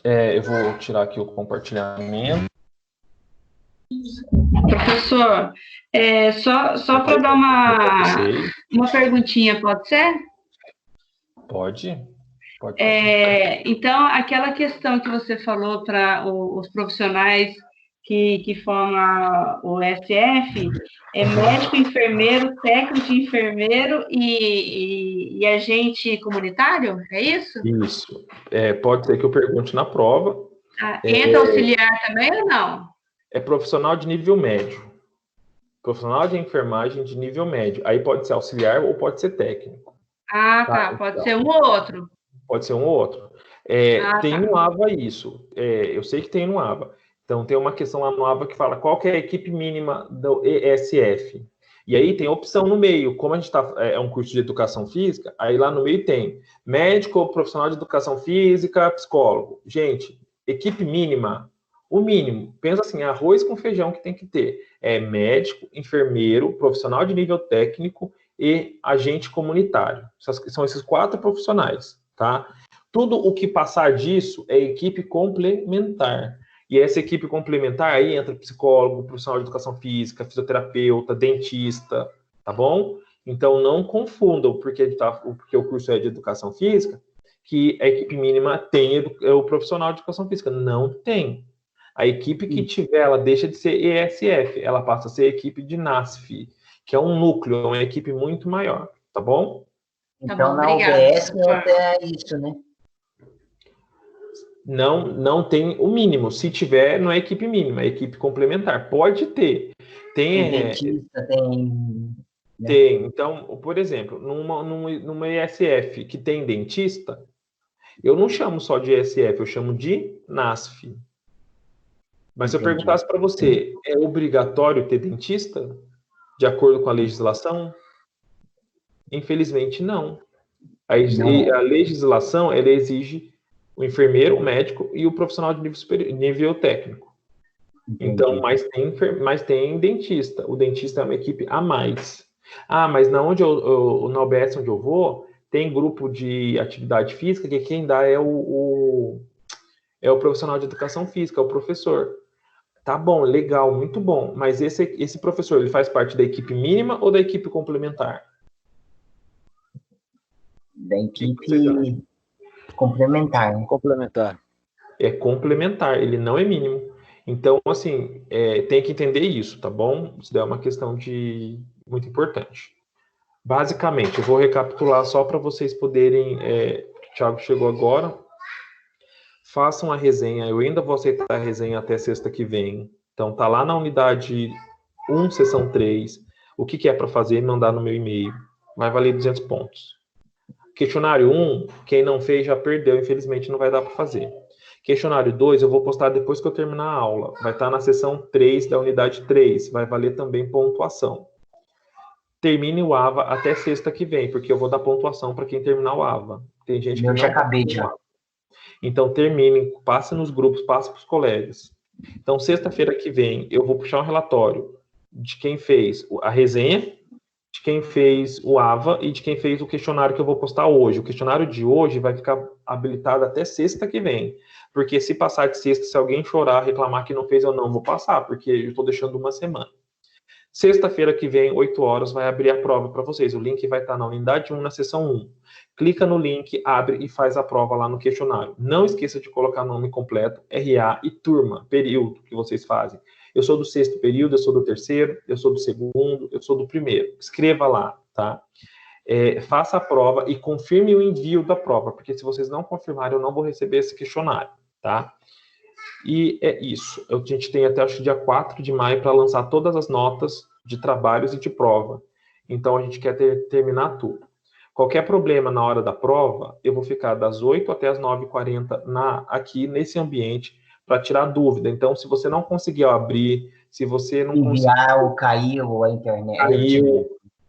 Eu vou tirar aqui o compartilhamento. Professor, só para dar uma perguntinha, pode ser? Pode. Então, aquela questão que você falou para os profissionais que formam o SF, é médico, enfermeiro, técnico de enfermeiro e agente comunitário, é isso? Isso. Pode ser que eu pergunte na prova. Entra auxiliar também ou não? É profissional de nível médio. Profissional de enfermagem de nível médio. Aí pode ser auxiliar ou pode ser técnico. Tá. Pode ser um ou outro. Pode ser um ou outro. Tem no AVA isso. Eu sei que tem no AVA. Então, tem uma questão lá no AVA que fala qual que é a equipe mínima do ESF. E aí tem opção no meio. Como a gente é um curso de educação física, aí lá no meio tem médico, profissional de educação física, psicólogo. Gente, equipe mínima, o mínimo. Pensa assim, arroz com feijão que tem que ter. É médico, enfermeiro, profissional de nível técnico e agente comunitário. São esses 4 profissionais, tá? Tudo o que passar disso é equipe complementar. E essa equipe complementar aí entra psicólogo, profissional de educação física, fisioterapeuta, dentista, tá bom? Então não confundam, porque o curso é de educação física, que a equipe mínima tem o profissional de educação física. Não tem. A equipe que tiver, ela deixa de ser ESF, ela passa a ser equipe de NASF, que é um núcleo, é uma equipe muito maior, tá bom? Então, na UBS não é isso, né? Não tem o mínimo. Se tiver, não é equipe mínima, é equipe complementar. Pode ter. Tem dentista, tem... Tem. Então, por exemplo, numa ESF que tem dentista, eu não chamo só de ESF, eu chamo de NASF. Mas se eu perguntasse para você, é obrigatório ter dentista? De acordo com a legislação? Infelizmente, não. A legislação, ela exige o enfermeiro, o médico e o profissional de nível técnico. Então, mas tem dentista. O dentista é uma equipe a mais. Mas na UBS onde eu vou, tem grupo de atividade física que quem dá é o profissional de educação física, é o professor. Tá bom, legal, muito bom. Mas esse professor, ele faz parte da equipe mínima ou da equipe complementar? Da equipe complementar. Complementar. É complementar, ele não é mínimo. Então, assim, tem que entender isso, tá bom? Isso é uma questão muito importante. Basicamente, eu vou recapitular só para vocês poderem... o Thiago chegou agora. Façam a resenha, eu ainda vou aceitar a resenha até sexta que vem. Então, tá lá na unidade 1, seção 3. O que é para fazer, mandar no meu e-mail. Vai valer 200 pontos. Questionário 1, quem não fez já perdeu, infelizmente não vai dar para fazer. Questionário 2, eu vou postar depois que eu terminar a aula. Vai estar na seção 3 da unidade 3. Vai valer também pontuação. Termine o AVA até sexta que vem, porque eu vou dar pontuação para quem terminar o AVA. Tem gente que eu já acabei já. Então, terminem, passe nos grupos, passe para os colegas. Então, sexta-feira que vem, eu vou puxar um relatório de quem fez a resenha, de quem fez o AVA e de quem fez o questionário que eu vou postar hoje. O questionário de hoje vai ficar habilitado até sexta que vem. Porque se passar de sexta, se alguém chorar, reclamar que não fez, eu não vou passar, porque eu estou deixando uma semana. Sexta-feira que vem, 8 horas, vai abrir a prova para vocês. O link vai estar na unidade 1, na seção 1. Clica no link, abre e faz a prova lá no questionário. Não esqueça de colocar nome completo, RA e turma, período que vocês fazem. Eu sou do 6º período, eu sou do 3º, eu sou do 2º, eu sou do 1º. Escreva lá, tá? Faça a prova e confirme o envio da prova, porque se vocês não confirmarem, eu não vou receber esse questionário, tá? E é isso. A gente tem até, acho que dia 4 de maio para lançar todas as notas de trabalhos e de prova. Então, a gente quer terminar tudo. Qualquer problema na hora da prova, eu vou ficar das 8 até as 9h40 aqui nesse ambiente para tirar dúvida. Então, se você não conseguiu abrir, se você não enviar ou caiu a internet, caiu, tira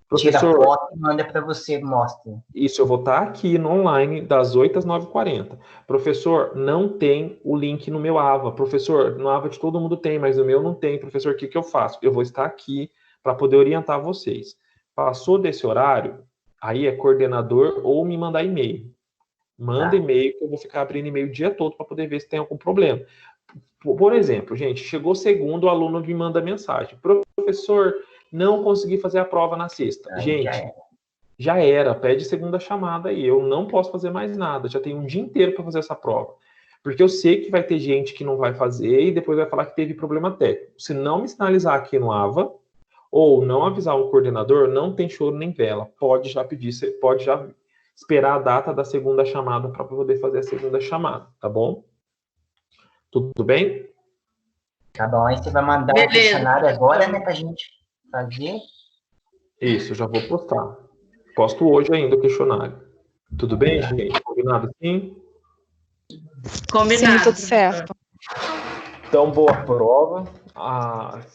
professor, foto e manda para você, mostra. isso, eu vou estar aqui no online das 8 às 9h40. Professor, não tem o link no meu AVA. Professor, no AVA de todo mundo tem, mas no meu não tem. Professor, o que que eu faço? Eu vou estar aqui para poder orientar vocês. Passou desse horário, aí é coordenador ou me mandar e-mail. Manda e-mail que eu vou ficar abrindo e-mail o dia todo para poder ver se tem algum problema. Por exemplo, gente, chegou segundo, o aluno me manda mensagem. Professor, não consegui fazer a prova na sexta. Gente, já era, pede segunda chamada aí. Eu não posso fazer mais nada. Já tenho um dia inteiro para fazer essa prova. Porque eu sei que vai ter gente que não vai fazer e depois vai falar que teve problema técnico. Se não me sinalizar aqui no AVA, ou não avisar o coordenador, não tem choro nem vela. Pode já pedir, você pode já esperar a data da segunda chamada para poder fazer a segunda chamada, tá bom? Tudo bem? Tá bom, aí você vai mandar o questionário agora, né, pra gente fazer. Isso, já vou postar. Posto hoje ainda o questionário. Tudo bem, gente? Combinado sim? Combinado. Sim, tudo certo. Então, boa prova.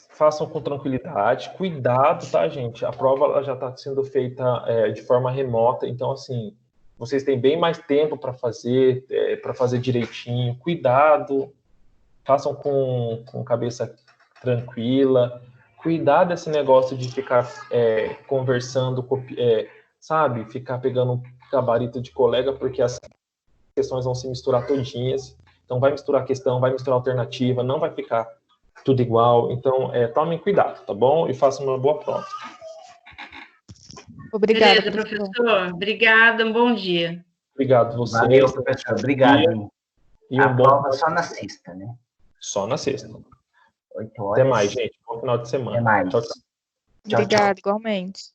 Façam com tranquilidade. Cuidado, tá, gente? A prova ela já está sendo feita de forma remota. Então, assim, vocês têm bem mais tempo para fazer direitinho. Cuidado. Façam com cabeça tranquila. Cuidado desse negócio de ficar conversando, sabe? Ficar pegando um gabarito de colega, porque as questões vão se misturar todinhas. Então, vai misturar questão, vai misturar alternativa, não vai ficar tudo igual. Então, tomem cuidado, tá bom? E façam uma boa prova. Obrigada, Beleza, professor. Obrigada, um bom dia. Obrigado você. Valeu, professor. Obrigado. E a prova só na sexta, né? Só na sexta. 8 horas. Até mais, gente. Bom final de semana. Até mais. Tchau, tchau. Obrigada, igualmente.